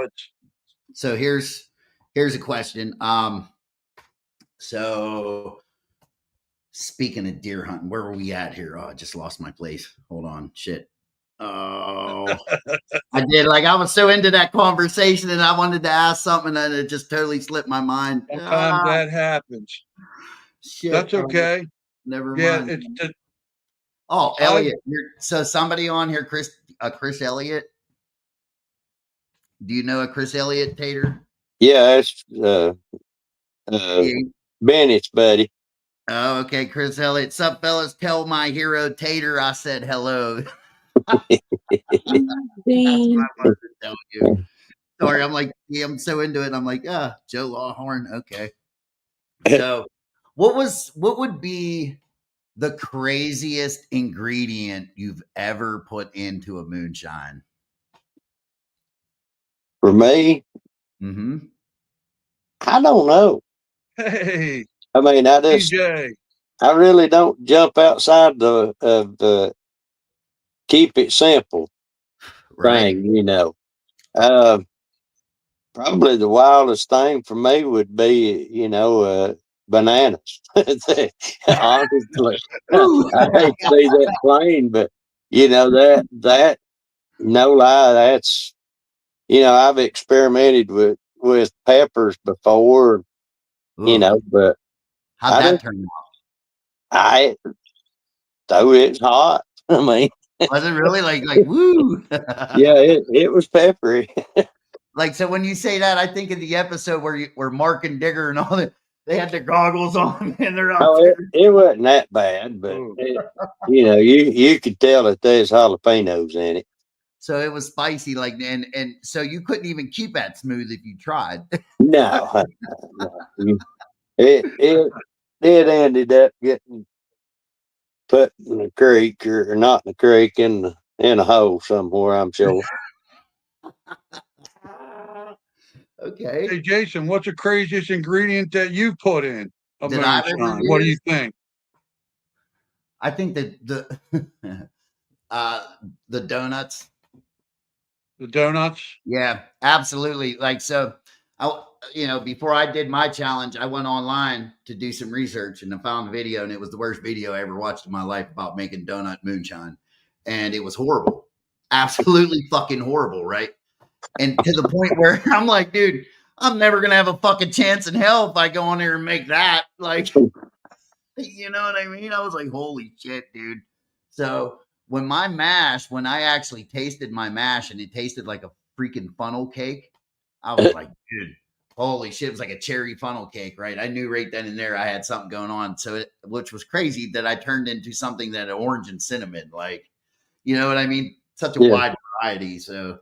A: So here's a question. So speaking of deer hunting, where are we at here? Oh, I just lost my place. Hold on. Shit. Oh, I did. Like I was so into that conversation, and I wanted to ask something, and it just totally slipped my mind.
B: Sometimes that happens.
A: Shit.
B: That's okay.
A: Never mind. Elliot. So somebody on here, Chris Elliott. Do you know a Chris Elliott, Tater?
C: Yeah, that's Bennett's buddy.
A: Oh, okay, Chris Elliott. Sup, fellas? Tell my hero Tater I said hello. That's what I wanted to tell you. Sorry, I'm like, yeah, I'm so into it. I'm like, Joe Lawhorn. Okay. So, what would be the craziest ingredient you've ever put into a moonshine?
C: For me,
A: Mm-hmm.
C: I don't know.
B: Hey,
C: I mean,
B: DJ.
C: I really don't jump outside of the keep it simple
A: Right.
C: thing, you know. Uh, Probably the wildest thing for me would be, bananas. Honestly, I
A: Ooh.
C: hate to be that plain, but that no lie, that's I've experimented with peppers before,
A: Ooh.
C: but
A: How'd
C: I
A: that
C: just
A: turn out?
C: I though it's hot. I mean,
A: Was it really like woo?
C: yeah, it was peppery.
A: Like, so when you say that, I think of the episode where Mark and Digger and all that, they had their goggles on and they're out
C: Oh,
A: there.
C: it wasn't that bad, but
B: Ooh.
C: you could tell that there's jalapenos in it.
A: So it was spicy, like, and so you couldn't even keep that smooth if you tried.
C: No, no. It ended up getting put in a creek or not in a creek in a hole somewhere, I'm sure.
A: Okay.
B: Hey, Jason, what's the craziest ingredient that you put in a
A: Did I ever
B: moonshine? What do you
A: use?
B: think?
A: I think that uh the donuts.
B: The donuts?
A: Yeah, absolutely. Like, so I, before I did my challenge, I went online to do some research and I found a video, and it was the worst video I ever watched in my life about making donut moonshine. And it was horrible. Absolutely fucking horrible, right? And to the point where I'm like, dude, I'm never gonna have a fucking chance in hell if I go on there and make that. Like, you know what I mean? I was like, holy shit, dude. So when I actually tasted my mash and it tasted like a freaking funnel cake, I was like, dude, holy shit. It was like a cherry funnel cake, right? I knew right then and there I had something going on. So which was crazy that I turned into something that orange and cinnamon, like, you know what I mean? Such a
C: Yeah.
A: wide variety. So,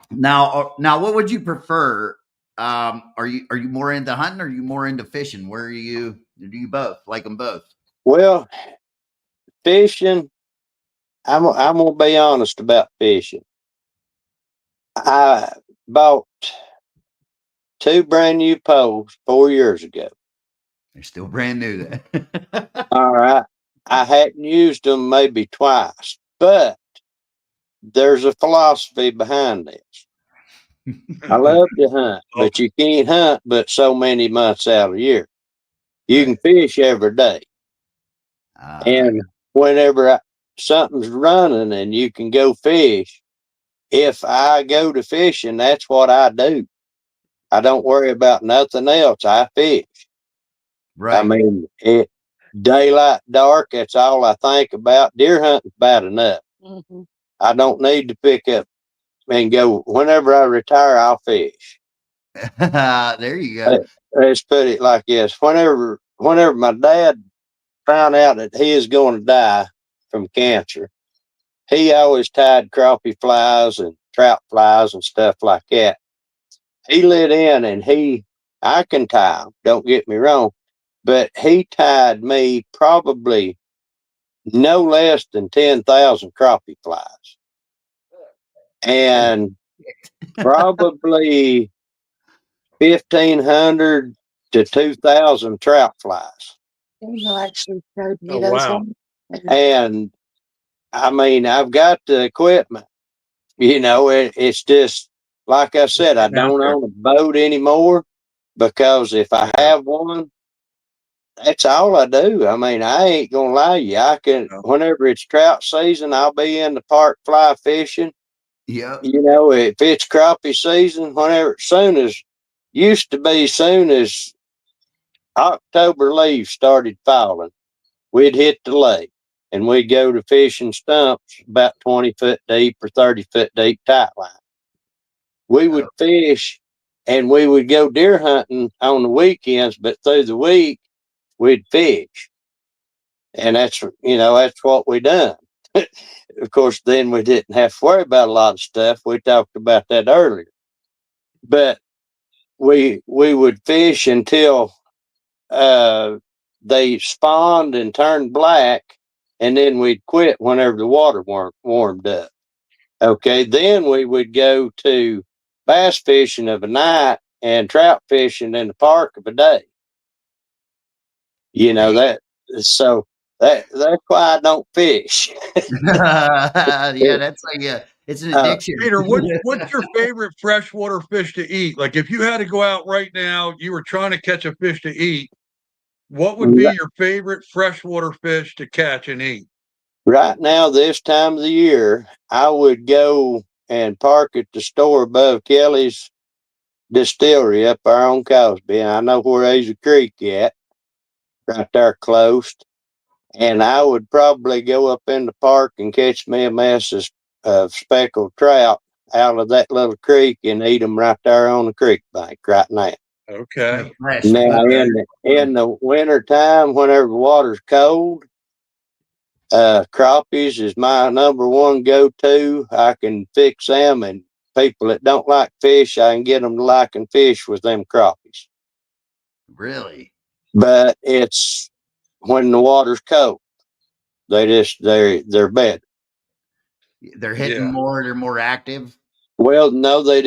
A: now, what would you prefer? Are you more into hunting or are you more into fishing? Where are you? Do you both like them both?
C: Well, fishing. I'm gonna be honest about fishing. I bought two brand new poles 4 years ago.
A: They're still brand new. Then.
C: All right, I hadn't used them maybe twice, but there's a philosophy behind this. I love to hunt,
B: Oh,
C: but you can't hunt but so many months out of the year. You
A: Right.
C: can fish every day, and whenever something's running and you can go fish, if I go to fishing, that's what I do. I don't worry about nothing else. I fish. I
A: Right.
C: mean, daylight, dark, that's all I think about. Deer hunting's bad enough.
D: Mm-hmm.
C: I don't need to pick up and go. Whenever I retire, I'll fish.
A: There you go.
C: Let's put it like this. Whenever my dad found out that he is going to die from cancer, he always tied crappie flies and trout flies and stuff like that. He lit in and I can tie 'em, don't get me wrong, but he tied me probably no less than 10,000 crappie flies
A: Holy
C: and probably 1,500 to 2,000 trout flies.
D: You actually showed me
B: oh
D: those
B: wow.
D: ones.
C: And I mean, I've got the equipment, it's just, like I
B: Just
C: said, I
B: getting out
C: don't
B: there.
C: own a boat anymore because if I
B: Yeah.
C: have one, that's all I do. I mean, I ain't gonna lie to you. I can,
B: No.
C: whenever it's trout season, I'll be in the park fly fishing.
A: Yep.
C: If it's crappie season, used to be soon as October leaves started falling, we'd hit the lake and we'd go to fishing stumps about 20 foot deep or 30 foot deep tight line. We
A: Oh,
C: would fish and we would go deer hunting on the weekends, but through the week we'd fish. And that's what we done. of course, then we didn't have to worry about a lot of stuff. We talked about that earlier. But we would fish until they spawned and turned black, and then we'd quit whenever the water warmed up. Okay, then we would go to bass fishing of a night and trout fishing in the park of a day. You know that, so that's why I don't fish.
A: Yeah, that's like it's an addiction.
B: Peter, what's your favorite freshwater fish to eat? Like if you had to go out right now, you were trying to catch a fish to eat, what would be your favorite freshwater fish to catch and eat?
C: Right now, this time of the year, I would go and park at the store above Kelly's Distillery up there on Cosby. And I know where there's a creek at, right there close. And I would probably go up in the park and catch me a mess of speckled trout out of that little creek and eat them right there on the creek bank right now.
B: Okay.
C: Now, in the winter time, whenever the water's cold, crappies is my number one go-to. I can fix them, and people that don't like fish, I can get them to liking fish with them crappies.
A: Really?
C: But it's when the water's cold, they're better.
A: They're hitting more. They're more active.
C: Well, no, they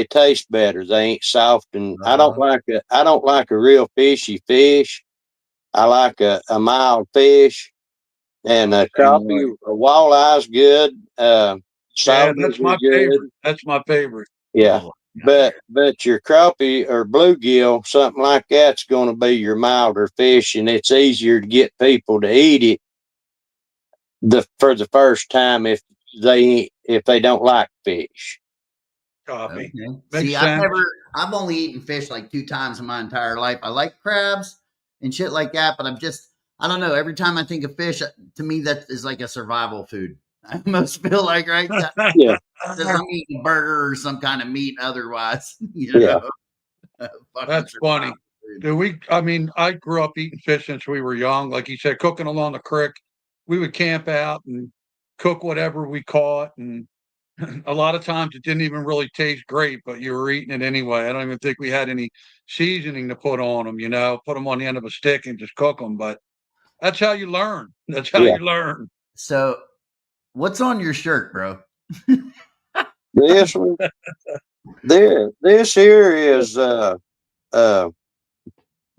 C: taste better. They ain't soft, and I don't like a real fishy fish. I like a mild fish. And crappie, a walleye's good.
B: Yeah, that's my favorite. That's my favorite.
C: Yeah, but your crappie or bluegill, something like that's going to be your milder fish, and it's easier to get people to eat it for the first time if they don't like fish.
B: Copy.
A: Okay. See, I've only eaten fish like 2 times in my entire life. I like crabs and shit like that, but I don't know. Every time I think of fish, to me, that is like a survival food. I almost feel like, right?
C: Yeah.
A: Because I'm eating a burger or some kind of meat otherwise.
C: Yeah.
B: That's funny. I grew up eating fish since we were young. Like you said, cooking along the creek. We would camp out and cook whatever we caught. And a lot of times it didn't even really taste great, but you were eating it anyway. I don't even think we had any seasoning to put on them, put them on the end of a stick and just cook them. But that's how you learn. That's how you learn.
A: So what's on your shirt, bro?
C: This one, this here is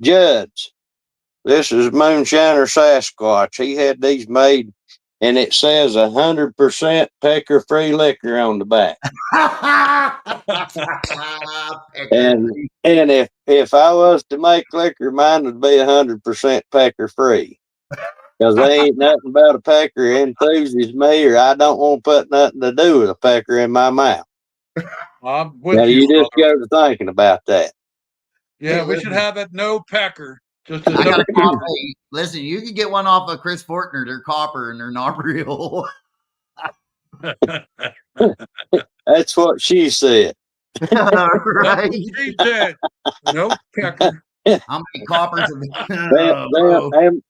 C: Judd's. This is Moonshiner Sasquatch. He had these made, and it says 100% pecker-free liquor on the back. and if I was to make liquor, mine would be 100% pecker-free. Because they ain't nothing but a pecker enthusiast me, or I don't want to put nothing to do with a pecker in my mouth.
B: I'm with
C: now, you just
B: brother.
C: go to thinking about that.
B: Yeah, we should have it no pecker.
A: I got a coffee. Listen, you can get one off of Chris Fortner. They're copper and they're not real.
C: That's what she said.
A: Right?
B: She said, no pecker.
A: How many coppers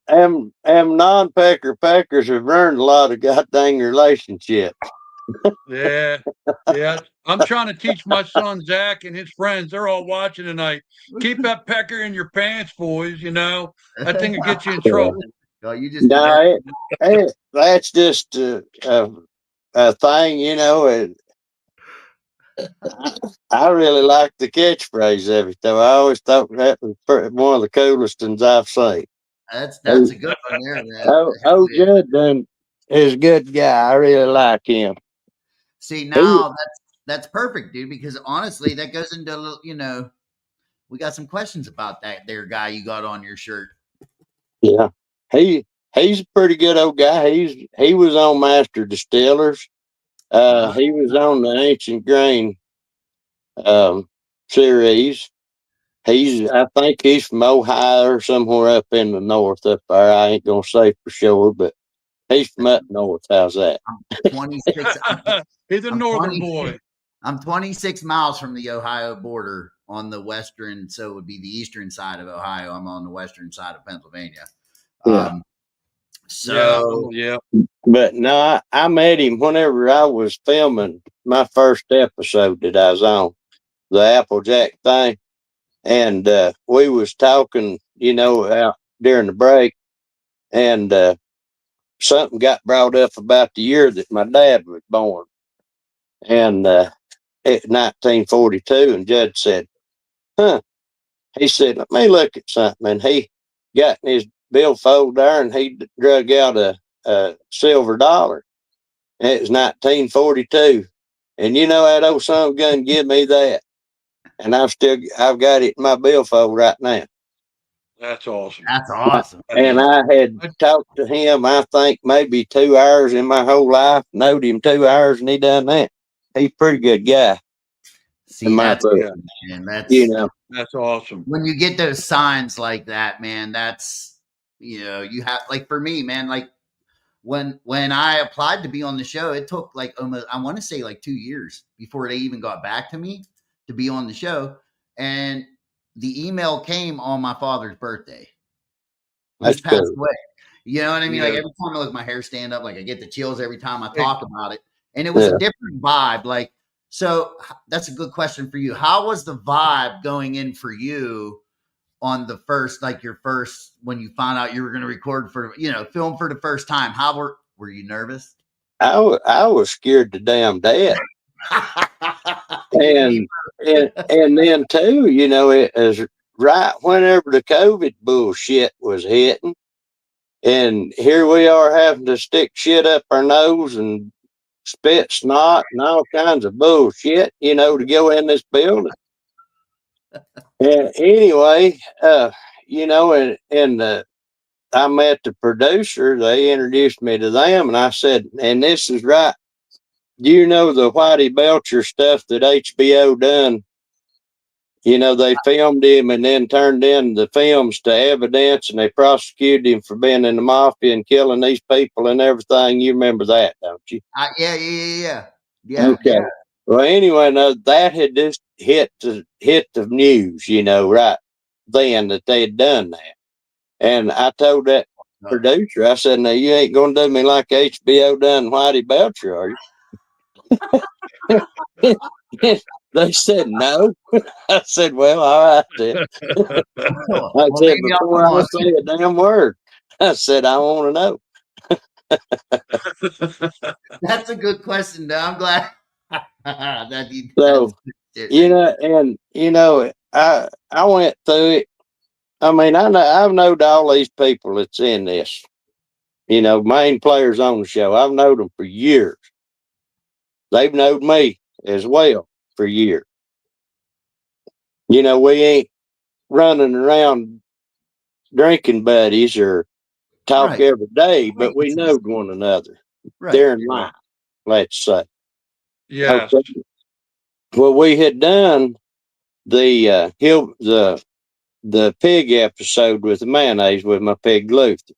C: them non-pecker peckers have ruined a lot of goddamn relationships.
B: Yeah. I'm trying to teach my son Zach and his friends. They're all watching tonight. Keep that pecker in your pants, boys. That thing will get you in trouble.
A: No, you just
C: that's just a thing. I really like the catchphrase of it, though. I always thought that was one of the coolest ones I've seen.
A: That's a good one there, man.
C: Judd is a good guy. I really like him.
A: See, now that's perfect, dude, because honestly, that goes into, we got some questions about that there guy you got on your shirt.
C: Yeah. He's a pretty good old guy. He was on Master Distillers. He was on the Ancient Grain series. I think he's from Ohio or somewhere up in the north up there. I ain't gonna say for sure, but he's from up north. How's that?
A: I'm 26.
B: He's a northern boy.
A: I'm 26 miles from the Ohio border on the western, so it would be the eastern side of Ohio. I'm on the western side of Pennsylvania.
C: Yeah.
A: So
B: yeah.
C: But no, I met him whenever I was filming my first episode that I was on, the Applejack thing. And we was talking, out during the break, and something got brought up about the year that my dad was born. And 1942, and Judd said, huh. He said, let me look at something. And he got in his billfold there, and he drug out a silver dollar. And it was 1942. And that old son of a gun give me that. And I've got it in my billfold right now.
B: That's awesome.
A: That's awesome.
C: And I had talked to him, I think maybe 2 hours in my whole life, knowed him 2 hours, and he done that. He's a pretty good guy.
A: See, that's good, man.
C: That's
B: awesome.
A: When you get those signs like that, man, that's, you have, like, for me, man, like when I applied to be on the show, it took like almost, I want to say like 2 years before they even got back to me to be on the show. And the email came on my father's birthday. He passed away. You know what I mean? Yeah. Like every time I look, my hair stand up, like I get the chills every time I talk about it. And it was a different vibe. Like, so that's a good question for you. How was the vibe going in for you on the first, like your first, when you found out you were going to record for, film for the first time? How were you nervous?
C: I was scared to damn death. and then too, it was right whenever the COVID bullshit was hitting. And here we are having to stick shit up our nose and spit snot and all kinds of bullshit, to go in this building. And anyway, I met the producer. They introduced me to them, and I said, and this is right. Do you know the Whitey Belcher stuff that HBO done? They filmed him and then turned in the films to evidence, and they prosecuted him for being in the mafia and killing these people and everything. You remember that, don't you?
A: Yeah.
C: Okay. Yeah. Well, anyway, no, that had just hit the news, right then that they had done that. And I told that producer, I said, now you ain't going to do me like HBO done Whitey Belcher, are you? They said no. I said, well, all right then. I said, before I say a damn word, I said, I want to
A: know. That's a good question, though. I'm glad that you.
C: So, I went through it. I mean, I've known all these people that's in this, main players on the show. I've known them for years. They've known me as well for years. We ain't running around drinking buddies or talk every day, but we know one another during life, let's say.
B: Yeah.
C: Okay. Well, we had done the pig episode with the mayonnaise with my pig Luther,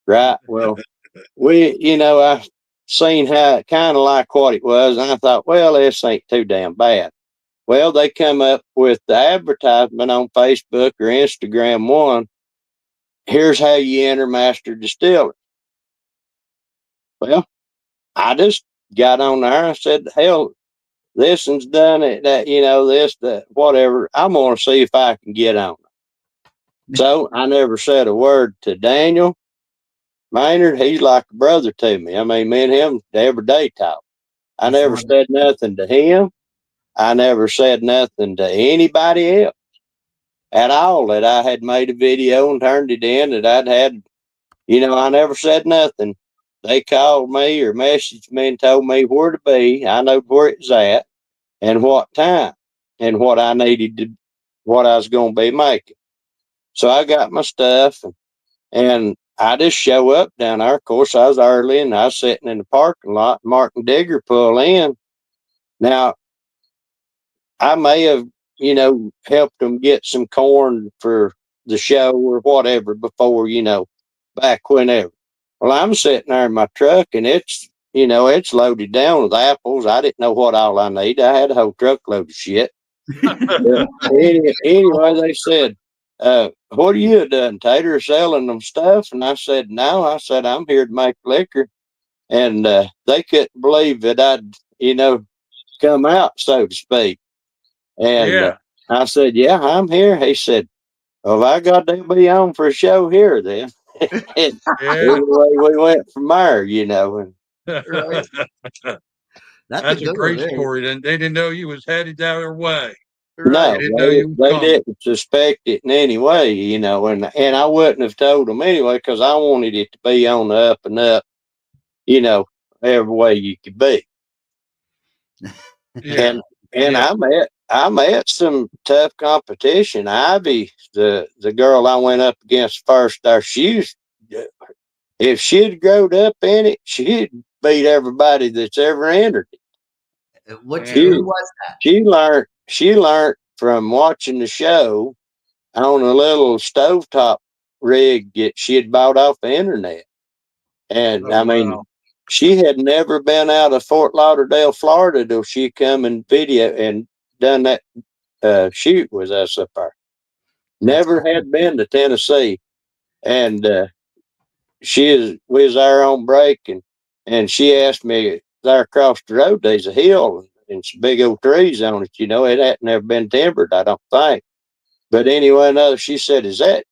C: right? Well, I seen how it kind of like what it was, and I thought, well, this ain't too damn bad. Well, they come up with the advertisement on Facebook or Instagram one. Here's how you enter Master Distiller. Well, I just got on there. I said, hell, this one's done it, that, this, that, whatever. I'm going to see if I can get on it. So I never said a word to Daniel Maynard. He's like a brother to me. I mean, me and him every day talk. I never said nothing to him. I never said nothing to anybody else at all that I had made a video and turned it in, that I'd had, I never said nothing. They called me or messaged me and told me where to be. I know where it was at and what time and what I needed to, what I was going to be making. So I got my stuff and I just show up down there. Of course, I was early and I was sitting in the parking lot. Martin Digger pull in. Now, I may have, helped them get some corn for the show or whatever before, back whenever. Well, I'm sitting there in my truck and it's loaded down with apples. I didn't know what all I need. I had a whole truckload of shit. Anyway, they said, what are you doing, Tater, selling them stuff? And I said, no. I said, I'm here to make liquor. and they couldn't believe that I'd, come out, so to speak. And
B: Yeah.
C: I said, "Yeah, I'm here." He said, "Well, I got to be on for a show here then." And
B: Yeah.
C: anyway, we went from there, And
A: Right. That's a
B: That's a
A: good one
B: great
A: there.
B: story. Then they didn't know you was headed their way. They
A: Right.
C: no,
B: didn't know you was
C: they
B: coming.
C: didn't suspect it in any way, and I wouldn't have told them anyway because I wanted it to be on the up and up, you know, every way you could be.
B: Yeah.
C: And
B: Yeah.
C: I met some tough competition. Ivy, the girl I went up against first there, if she'd growed up in it, she'd beat everybody that's ever entered it.
B: Yeah.
A: Who was that?
C: She learned from watching the show on a little stovetop rig that she had bought off the internet. And
B: Oh
C: I mean,
B: wow.
C: she had never been out of Fort Lauderdale, Florida till she come and video and done that shoot with us up there.
A: That's
C: Never
A: cool.
C: had been to Tennessee. And we was there on break and she asked me there across the road there's a hill and some big old trees on it, it hadn't never been timbered, I don't think. But anyway, no, she said, "Is that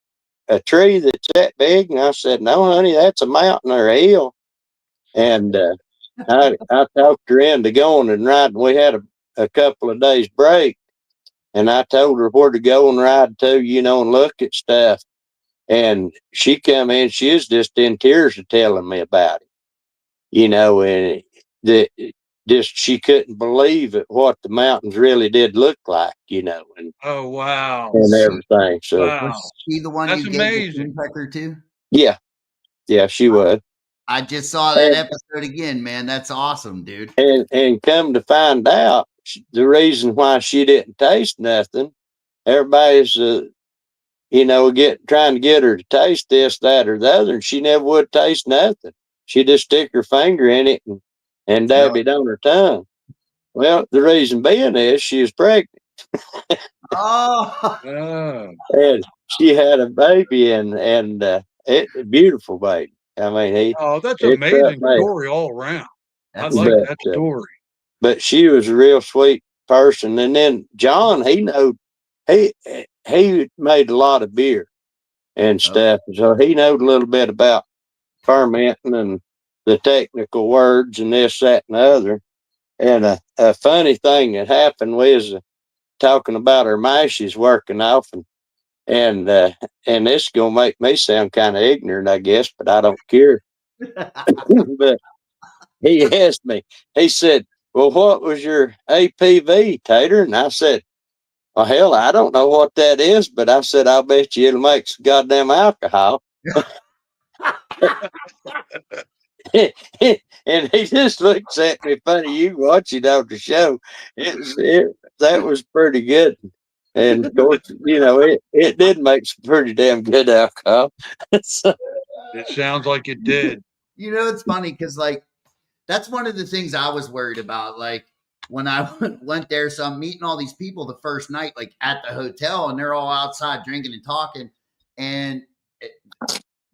C: a tree that's that big?" And I said, "No, honey, that's a mountain or a hill." And I talked her into going and riding. We had a couple of days break, and I told her where to go and ride to, and look at stuff. And she come in, she was just in tears of telling me about it, and the just she couldn't believe it, what the mountains really did look like,
B: Oh wow.
C: and
A: Was
C: everything. So
B: Wow.
A: she the one
B: That's
A: you gave the
B: amazing.
A: woodpecker to?
C: yeah, yeah, she was.
A: I just saw that
C: And
A: episode again, man. That's awesome, dude.
C: and come to find out, the reason why she didn't taste nothing, everybody's trying to get her to taste this, that, or the other, and she never would taste nothing. She just stick her finger in it and dab
A: Really?
C: it on her tongue. Well, the reason being is she was pregnant
A: Oh,
B: Oh.
C: and she had a baby, and it a beautiful baby. I mean,
B: Oh, that's
C: it's up
B: amazing
C: there,
B: story all around. I
A: that's
B: like
A: super.
B: that
C: but
B: story.
C: but she was a real sweet person. And then John, he he made a lot of beer and
A: Oh,
C: stuff, so he knowed a little bit about fermenting and the technical words and this, that, and the other. And a funny thing that happened was talking about our mashes working off, and this is gonna make me sound kind of ignorant, I guess, but I don't care. But he asked me, he said, "Well, what was your APV, Tater?" And I said, "Well, hell, I don't know what that is, but I said, I'll bet you it'll make some goddamn alcohol." And he just looks at me funny. You watch it on the show. That was pretty good. And of course, it did make some pretty damn good alcohol. So,
B: It sounds like it did.
A: It's funny because like that's one of the things I was worried about. Like when I went there, so I'm meeting all these people the first night, like at the hotel, and they're all outside drinking and talking, and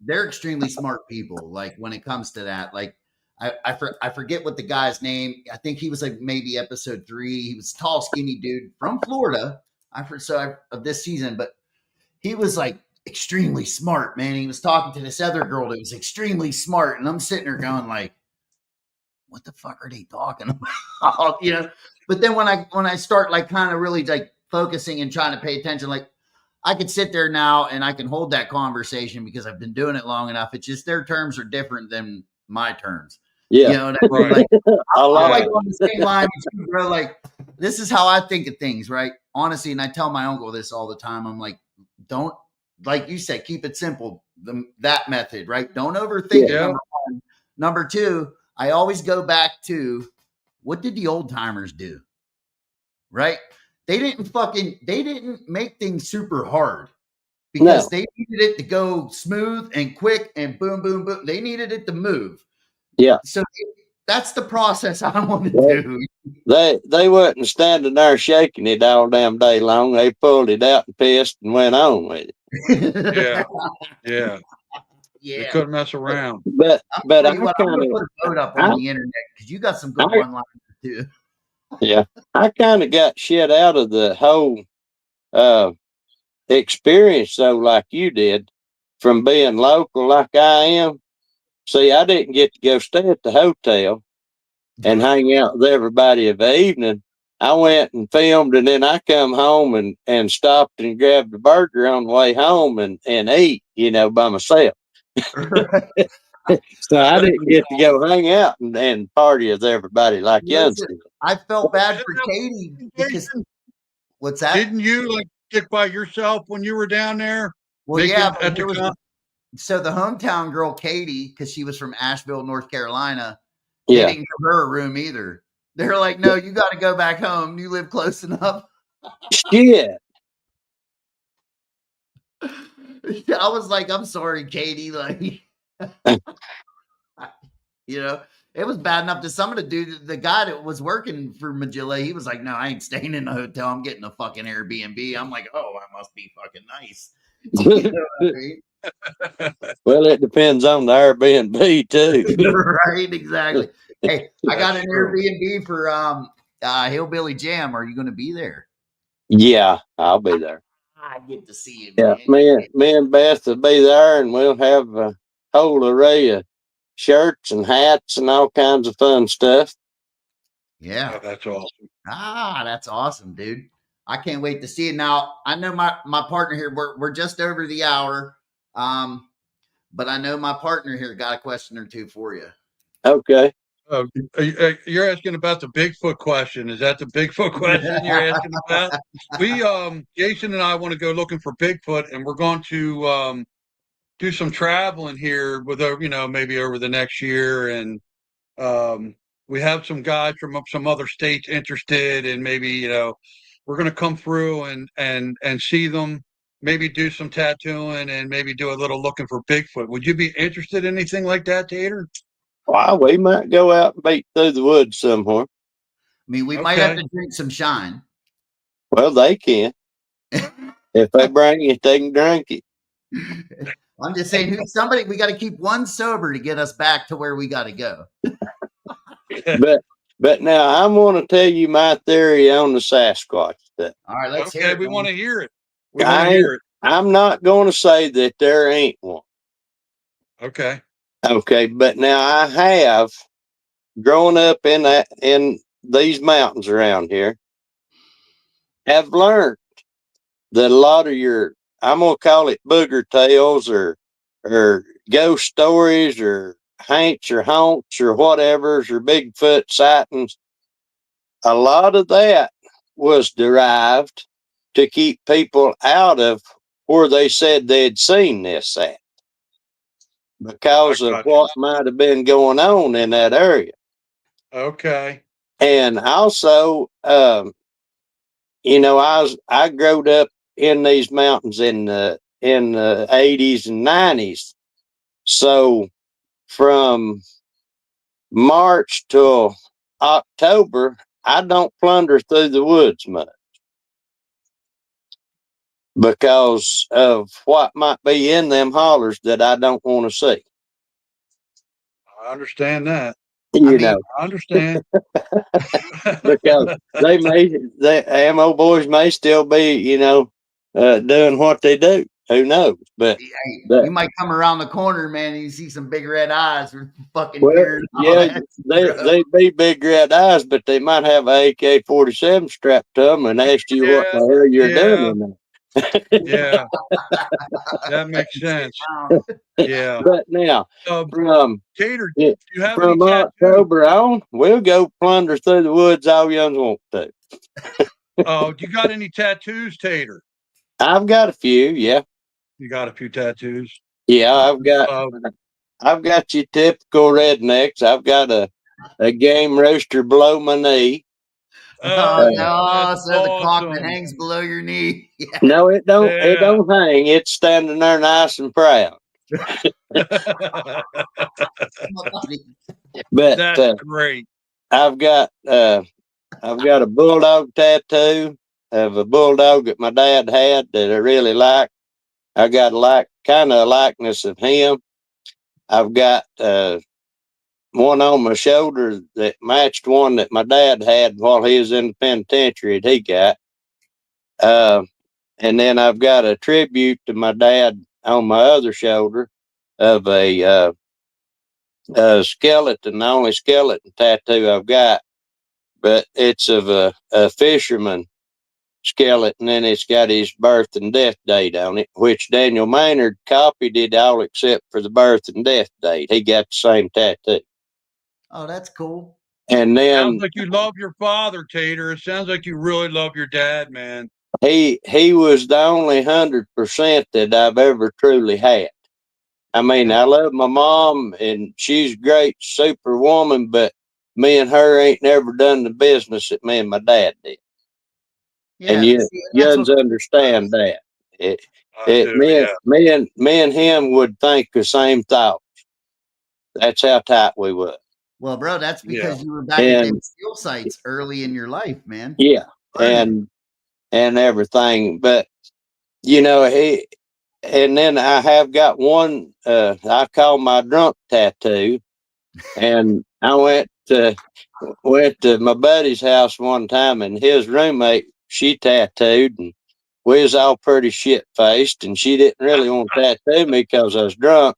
A: they're extremely smart people. Like when it comes to that, like I forget what the guy's name. I think he was like maybe episode 3. He was a tall, skinny dude from Florida. Of this season, but he was like extremely smart, man. He was talking to this other girl that was extremely smart, and I'm sitting there going like, what the fuck are they talking about? But then when I start like kind of really like focusing and trying to pay attention, like I could sit there now and I can hold that conversation because I've been doing it long enough. It's just their terms are different than my terms.
C: yeah.
A: You know what I mean?
B: Right.
A: Like
C: I
A: I'm
C: like
A: like
B: Yeah.
A: on the same line as you, bro. Like this is how I think of things, right? Honestly, and I tell my uncle this all the time. I'm like, don't, like you said, keep it simple. That method, right? Don't overthink it.
C: Yeah.
B: Yeah.
A: Number one. Number two, I always go back to what did the old timers do? Right? They didn't make things super hard because
C: No.
A: they needed it to go smooth and quick and boom, boom, boom. They needed it to move.
C: Yeah.
A: So that's the process I want to
C: Well,
A: do.
C: they wasn't standing there shaking it all damn day long. They pulled it out and pissed and went on with it.
B: Yeah. Yeah. They
A: Yeah.
B: couldn't mess around.
C: But
A: I'm
C: but I
A: telling you what, I'm
C: kind
A: gonna
C: of
A: put a vote up
C: I
A: on the internet because you got some good
C: I
A: one-liners too.
C: yeah I kind of got shit out of the whole uh experience though, like you did, from being local like I am. See, I didn't get to go stay at the hotel and hang out with everybody of the evening. I went and filmed, and then I come home and stopped and grabbed a burger on the way home and eat, by myself. So I didn't get to go hang out and party with everybody like
A: Listen,
C: youngsters.
A: I felt bad
B: Isn't
A: for
B: that
A: Katie
B: what
A: because
B: Jason?
A: what's that?
B: Didn't you like stick by yourself when you were down there
A: Well, yeah,
B: making
A: but
B: at the
A: here was
B: con?
A: so the hometown girl Katie, because she was from Asheville, North Carolina. They
C: Yeah.
A: didn't give her a room either. They're like, no, you got to go back home. You live close enough.
C: Shit.
A: I was like, I'm sorry, Katie. Like, it was bad enough to some of the guy that was working for Magilla. He was like, no, I ain't staying in a hotel. I'm getting a fucking Airbnb. I'm like, oh, that must be fucking nice. You know what I mean?
C: Well, it depends on the Airbnb too.
A: Right, exactly. Hey, I got
B: That's
A: an
B: true.
A: Airbnb for Hillbilly Jam. Are you going to be there?
C: Yeah, I'll be there.
A: I get to see you,
C: Yeah,
A: man.
C: me and Beth will be there, and we'll have a whole array of shirts and hats and all kinds of fun stuff.
A: Yeah.
B: Oh, that's awesome.
A: That's awesome, dude. I can't wait to see it. Now, I know my partner here, we're just over the hour. But I know my partner here got a question or two for you.
C: Okay.
B: Oh, you're asking about the Bigfoot question. Is that the Bigfoot question you're asking about? We, Jason and I want to go looking for Bigfoot, and we're going to do some traveling here with, maybe over the next year. And we have some guys from some other states interested, and maybe, we're going to come through and see them, maybe do some tattooing, and maybe do a little looking for Bigfoot. Would you be interested in anything like that, Tater?
C: Well, we might go out and beat through the woods somewhere.
A: I mean, we might have to drink some shine.
C: Well, they can. If they bring it, they can drink it.
A: I'm just saying, we got to keep one sober to get us back to where we got to go.
C: But now I'm going to tell you my theory on the Sasquatch stuff.
A: All right, let's hear it.
B: We want to hear it.
C: I'm not going to say that there ain't one.
B: Okay.
C: Okay, but now I have grown up in these mountains around here, have learned that a lot of your, I'm gonna call it booger tales or ghost stories or haints or haunts or whatever's or Bigfoot sightings, a lot of that was derived to keep people out of where they said they'd seen this at because of what might have been going on in that area.
B: Okay.
C: And also, I growed up in these mountains in the 80s and 90s. So from March till October, I don't plunder through the woods much because of what might be in them hollers that I don't want to see.
B: I understand that.
C: I
B: understand.
C: Because the ammo boys may still be, doing what they do. Who knows? But
A: you might come around the corner, man, and you see some big red eyes with fucking beard.
C: They'd be big red eyes, but they might have a AK-47 strapped to them and ask you what the hell you're doing in there.
B: Yeah, that makes sense. Yeah.
C: But now, from
B: Tater, do you have
C: from October on, we'll go plunder through the woods all young want to.
B: Oh, you got any tattoos, Tater?
C: I've got a few, yeah.
B: You got a few tattoos?
C: Yeah, I've got your typical rednecks. I've got a game rooster below my knee.
A: Oh no! So the cock that hangs below your knee.
C: Yeah. No, it don't. Yeah. It don't hang. It's standing there nice and proud. But
B: that's great.
C: I've got a bulldog tattoo of a bulldog that my dad had that I really like. I got kind of a likeness of him. I've got one on my shoulder that matched one that my dad had while he was in the penitentiary that he got. And then I've got a tribute to my dad on my other shoulder of a skeleton, the only skeleton tattoo I've got, but it's of a fisherman skeleton, and it's got his birth and death date on it, which Daniel Maynard copied it all except for the birth and death date. He got the same tattoo.
A: Oh, that's cool.
C: And then
B: sounds like you love your father, Tater. It sounds like you really love your dad, man.
C: he was the only 100% that I've ever truly had. I mean, I love my mom, and she's a great superwoman, but me and her ain't never done the business that me and my dad did.
A: Yeah,
C: And you understand that. Me and him would think the same thoughts. That's how tight we were.
A: Well, bro, that's because you were back at them steel sites early in your life, man.
C: Yeah, and everything. But you know, and then I have got one I call my drunk tattoo. And I went to my buddy's house one time, and his roommate, she tattooed, and we was all pretty shit faced, and she didn't really want to tattoo me because I was drunk.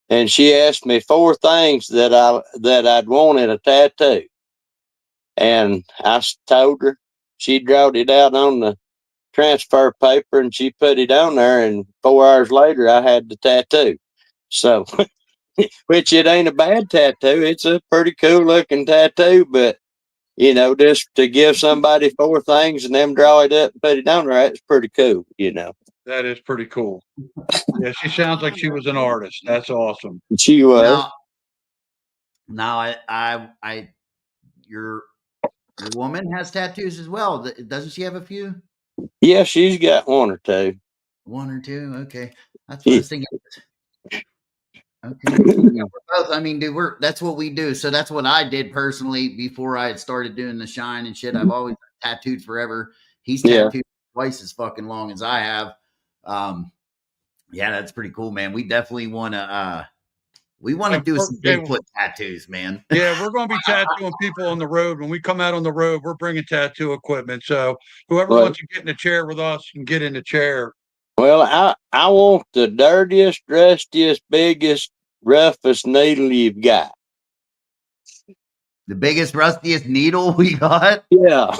C: And she asked me 4 things that I'd want in a tattoo. And I told her. She drawed it out on the transfer paper, and she put it on there, and 4 hours later I had the tattoo. So which it ain't a bad tattoo. It's a pretty cool looking tattoo, but you know, just to give somebody 4 things and them draw it up and put it on there, that's pretty cool, you know.
B: That is pretty cool. Yeah, she sounds like she was an artist. That's awesome.
C: She was.
A: Now your woman has tattoos as well. Doesn't she have a few?
C: Yeah, she's got 1 or 2.
A: 1 or 2. Okay, that's what I was thinking. Okay, yeah, we're both. I mean, dude, that's what we do. So that's what I did personally before I had started doing the shine and shit. I've always tattooed forever. He's tattooed twice as fucking long as I have. Yeah, that's pretty cool, man. We definitely want to do some Bigfoot tattoos, man.
B: Yeah, we're going to be tattooing people on the road. When we come out on the road, we're bringing tattoo equipment. So whoever wants to get in a chair with us can get in the chair.
C: Well, I want the dirtiest, rustiest, biggest, roughest needle you've got.
A: The biggest, rustiest needle we got?
C: Yeah.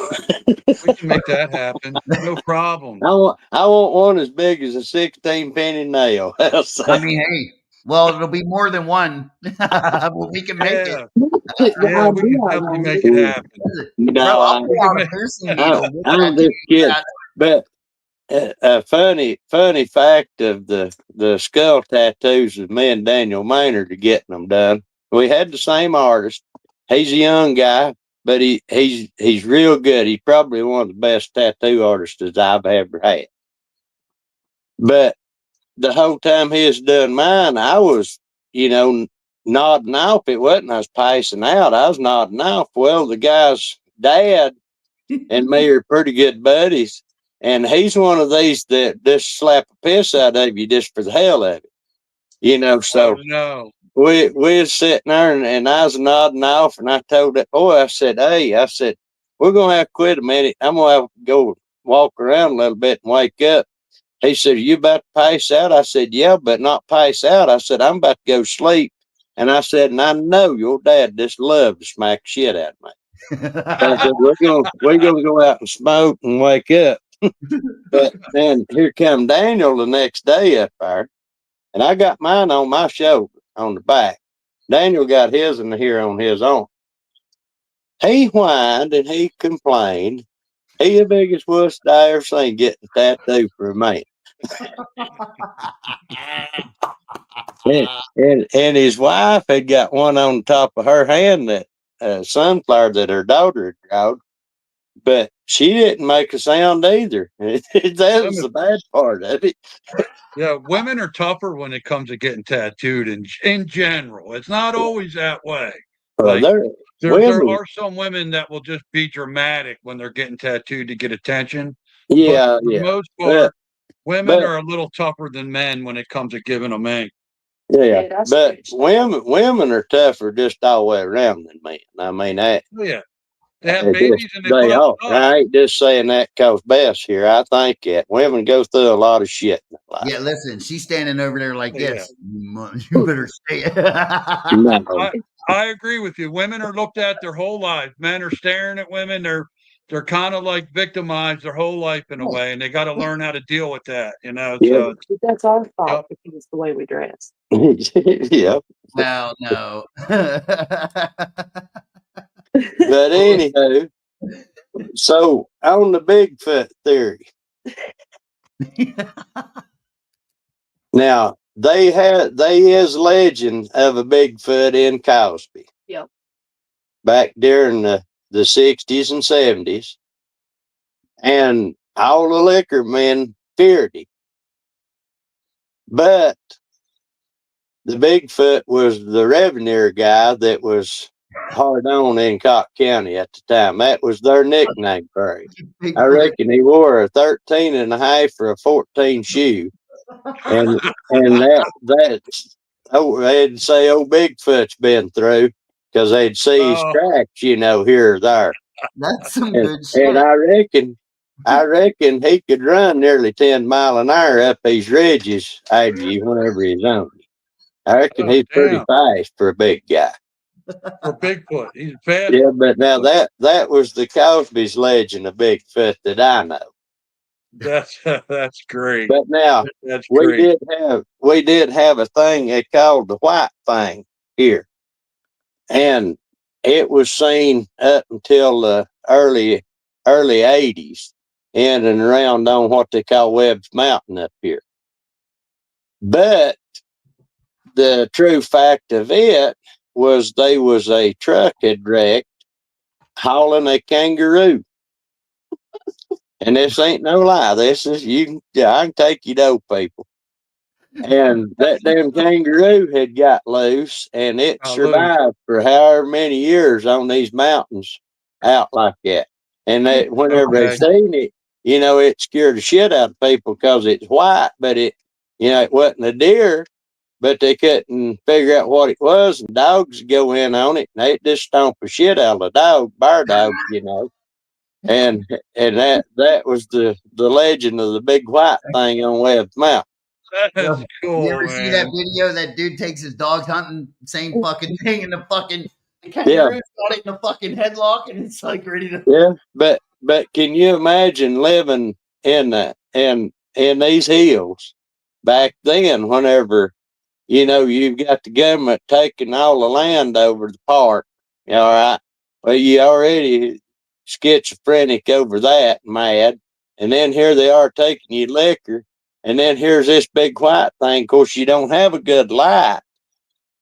B: We can make that happen. No problem.
C: I want one as big as a 16-penny nail.
A: I mean, hey, well, it'll be more than one. Well, we can make it.
B: Yeah, we can definitely make it happen.
C: No, I'm just kidding. But a funny fact of the skull tattoos of me and Daniel Maynard are getting them done. We had the same artist. He's a young guy, but he's real good. He's probably one of the best tattoo artists that I've ever had. But the whole time he was doing mine, I was, you know, nodding off. It wasn't I was passing out. I was nodding off. Well, the guy's dad and me are pretty good buddies. And he's one of these that just slap a piss out of you just for the hell of it. You know, so we was sitting there and I was nodding off, and I told that boy, I said, hey, we're going to have to quit a minute. I'm going to have to go walk around a little bit and wake up. He said, are you about to pass out? I said, yeah, but not pass out. I said, I'm about to go sleep. And I said, and I know your dad just loved to smack shit out of me. I said, we're gonna go out and smoke and wake up. But then here come Daniel the next day up there, and I got mine on my shoulder on the back. Daniel got his in here on his arm. He whined and he complained. He the biggest wuss I ever seen getting a tattoo for a man. and his wife had got one on top of her hand that sunflower that her daughter had drawn, but she didn't make a sound either. That was the bad part of it.
B: Yeah, women are tougher when it comes to getting tattooed in general. It's not always that way. Like, there are some women that will just be dramatic when they're getting tattooed to get attention.
C: Yeah,
B: but for the most part, women are a little tougher than men when it comes to giving them ink.
C: Yeah,
D: that's
C: but
D: good.
C: women are tougher just all the way around than men. I mean that.
B: Oh, yeah. They have babies and they
C: They
B: put up
C: are.
B: with us.
C: I ain't just saying that because Beth's here. I think that women go through a lot of shit in their life.
A: Yeah, listen, she's standing over there like
B: Oh, yeah.
A: this. You better stay.
C: No.
B: I agree with you. Women are looked at their whole life. Men are staring at women. They're kind of like victimized their whole life in a way, and they got to learn how to deal with that.
C: Yeah.
B: So
D: But that's our fault
B: yep.
D: because it's the way we dress.
C: Yeah.
A: Well, no.
C: But anyhow, so on the Bigfoot theory, now they is legend of a Bigfoot in Cosby.
D: Yep.
C: Back during the 60s and 70s. And all the liquor men feared him. But the Bigfoot was the revenue guy that was hard on in Cock County at the time. That was their nickname for him. I reckon he wore a 13 and a half or a 14 shoe. And that's they'd say old Bigfoot's been through because they'd see his tracks, here or there.
A: That's some
C: And,
A: good shit.
C: and I reckon he could run nearly 10 mile an hour up these ridges, whenever he's on. I reckon he's pretty fast for a big guy.
B: For Bigfoot, he's fast.
C: Yeah, but now that was the Cosby's legend of Bigfoot that I know.
B: That's great.
C: But now
B: that's
C: we
B: great.
C: did have a thing they called the white thing here, and it was seen up until the early 80s in and around on what they call Webb's Mountain up here. But the true fact of it was they was a truck had wrecked hauling a kangaroo. And this ain't no lie. This is I can take you to old people. And that damn kangaroo had got loose and it survived for however many years on these mountains out like that. And whenever they seen it, it scared the shit out of people because it's white, but it wasn't a deer, but they couldn't figure out what it was. And dogs go in on it and they just stomp the shit out of the bar dog, And that was the legend of the big white thing on Webb's Mountain.
B: That's cool.
A: You ever see that video? That dude takes his dogs hunting, same fucking thing, and the kangaroo's got it in a fucking headlock, and it's like ready to.
C: Yeah, but can you imagine living in these hills back then? Whenever you've got the government taking all the land over the park. All right, well, you already schizophrenic over that, mad, and then here they are taking you liquor. And then here's this big white thing. Of course, you don't have a good light.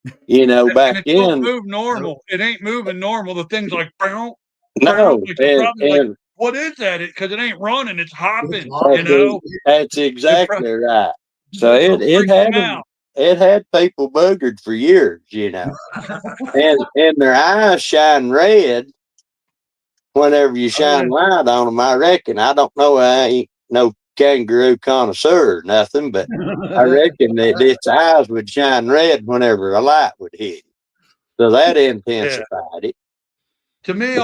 C: Back
B: and it
C: then.
B: Don't move normal. It ain't moving normal. The thing's like,
C: no.
B: Like, what is that? Because it ain't running. It's hopping.
C: That's exactly right. So it had people boogered for years. And their eyes shine red whenever you shine light on them. I reckon. I don't know. I ain't no kangaroo connoisseur or nothing, but I reckon that its eyes would shine red whenever a light would hit it. So that intensified it.
B: To me,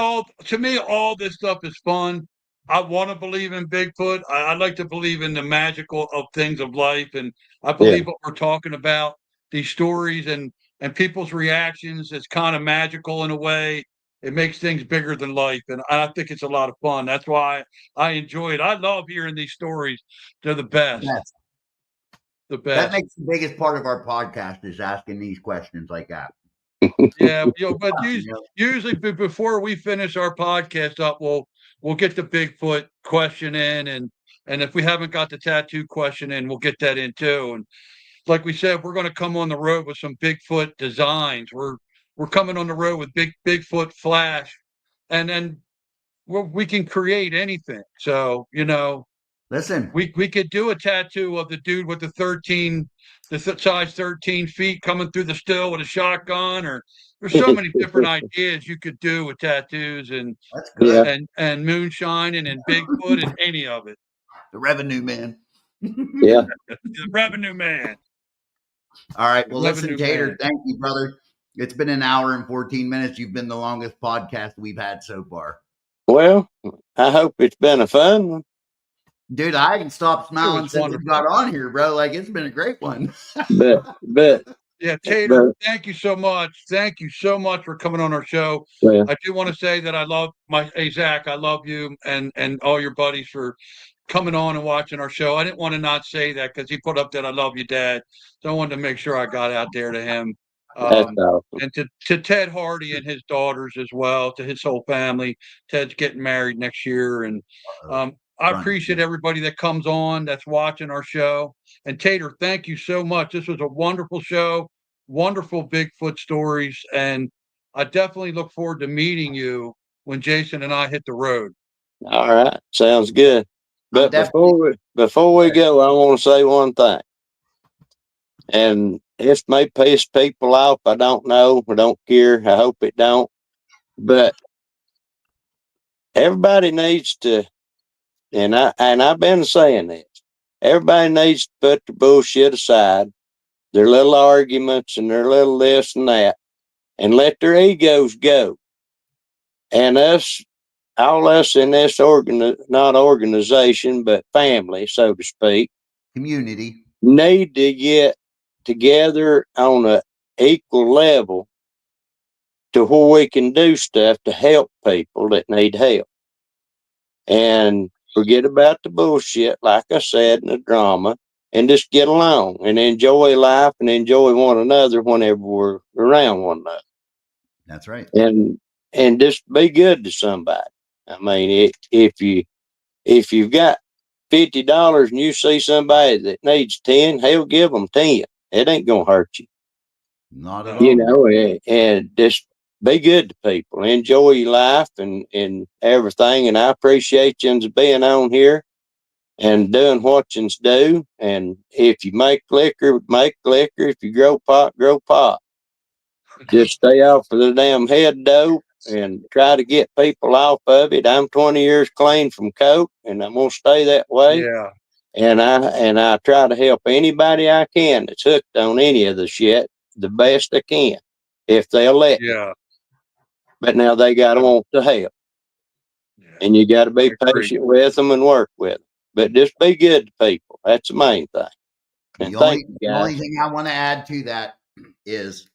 B: all this stuff is fun. I want to believe in Bigfoot. I like to believe in the magical of things of life, and I believe what we're talking about, these stories and people's reactions, is kind of magical in a way. It makes things bigger than life, and I think it's a lot of fun. That's why I enjoy it. I love hearing these stories. They're the best. The best.
A: That makes the biggest part of our podcast is asking these questions like that.
B: Yeah, but usually before we finish our podcast up, we'll get the Bigfoot question in, and if we haven't got the tattoo question in, we'll get that in too. And like we said, we're going to come on the road with some Bigfoot designs. We're coming on the road with Bigfoot flash, and then we can create anything. So
A: listen,
B: we could do a tattoo of the dude with the size 13 feet coming through the still with a shotgun, or there's so many different ideas you could do with tattoos and
A: that's good.
B: and moonshining and Bigfoot and any of it.
A: The revenue man.
C: Yeah.
B: The revenue man.
A: All right. Well,
B: Live a
A: listen,
B: new
A: Tater,
B: man.
A: thank you, brother. It's been an hour and 14 minutes. You've been the longest podcast we've had so far.
C: Well, I hope it's been a fun one.
A: Dude, I ain't stopped smiling since
B: wonderful.
A: you got on here, bro. Like, it's been a great one.
C: But
B: Yeah, Tater, thank you so much. Thank you so much for coming on our show.
C: well,
B: I do want to say that I love hey Zach, I love you and all your buddies for coming on and watching our show. I didn't want to not say that because he put up that I love you, Dad. So I wanted to make sure I got out there to him.
C: that's awesome.
B: And to Ted Hardy and his daughters as well, to his whole family. Ted's getting married next year. And I appreciate everybody that comes on, that's watching our show. And Tater, thank you so much. This was a wonderful show, wonderful Bigfoot stories. And I definitely look forward to meeting you when Jason and I hit the road.
C: All right. Sounds good. But before we go, I want to say one thing. And this may piss people off. I don't know. I don't care. I hope it don't. But everybody needs to, and I've been saying this. Everybody needs to put the bullshit aside, their little arguments and their little this and that, and let their egos go. And all us in this not organization, but family, so to speak,
A: Community.
C: need to get together on an equal level to where we can do stuff to help people that need help. And forget about the bullshit, like I said, and the drama, and just get along and enjoy life and enjoy one another whenever we're around one another.
A: That's right.
C: And just be good to somebody. I mean, if you've got $50 and you see somebody that needs 10, hell, give them 10. It ain't gonna hurt you.
A: Not at all.
C: You know, and just be good to people. Enjoy your life and everything. And I appreciate you being on here and doing what you do. And if you make liquor, make liquor. If you grow pot, grow pot. Just stay off of the damn head dope and try to get people off of it. I'm 20 years clean from coke, and I'm gonna stay that way.
B: Yeah.
C: And I try to help anybody I can that's hooked on any of the shit the best I can, if they'll let me.
B: Yeah.
C: But now they gotta want to help, and you got to be patient with them and work with them. But just be good to people. That's the main thing. And
A: The only thing I want to add to that is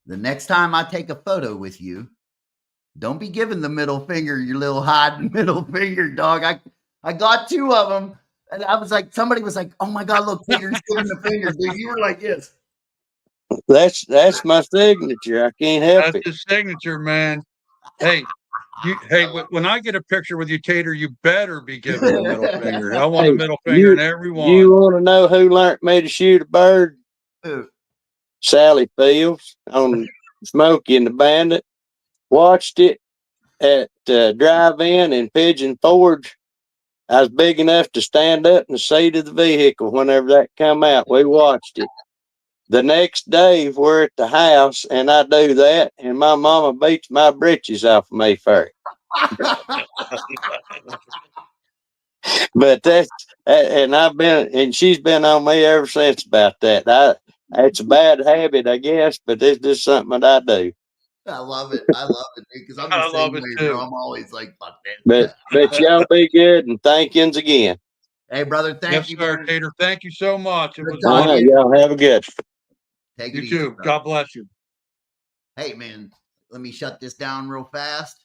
A: the next time I take a photo with you, don't be giving the middle finger, your little hiding middle finger, dog. I got 2 of them, and I was like, somebody was like, "Oh my god, look, Peter's giving the finger, dude." You were like, "Yes."
C: That's my signature. I can't help it.
B: That's his signature, man. Hey, when I get a picture with you, Tater, you better be giving the middle finger. I want a middle finger in every one.
C: You want to know who learned me to shoot a bird?
A: Who?
C: Sally Fields on Smokey and the Bandit. Watched it at drive-in in Pigeon Forge. I was big enough to stand up in the seat of the vehicle whenever that come out. We watched it. The next day, we're at the house, and I do that, and my mama beats my britches off of me for it. But and she's been on me ever since about that. It's a bad habit, I guess, but it's just something that I do.
A: I love it. I love it, dude, because I'm the same way, bro. I'm always like, "Fuck that."
C: But y'all be good, and thank yous again.
A: Hey, brother, thank you,
B: sir, Tater. Thank you so much. It was
C: All right, y'all have a good.
A: Take it
B: you
A: easy,
B: too.
A: bro.
B: God bless you.
A: Hey, man, let me shut this down real fast.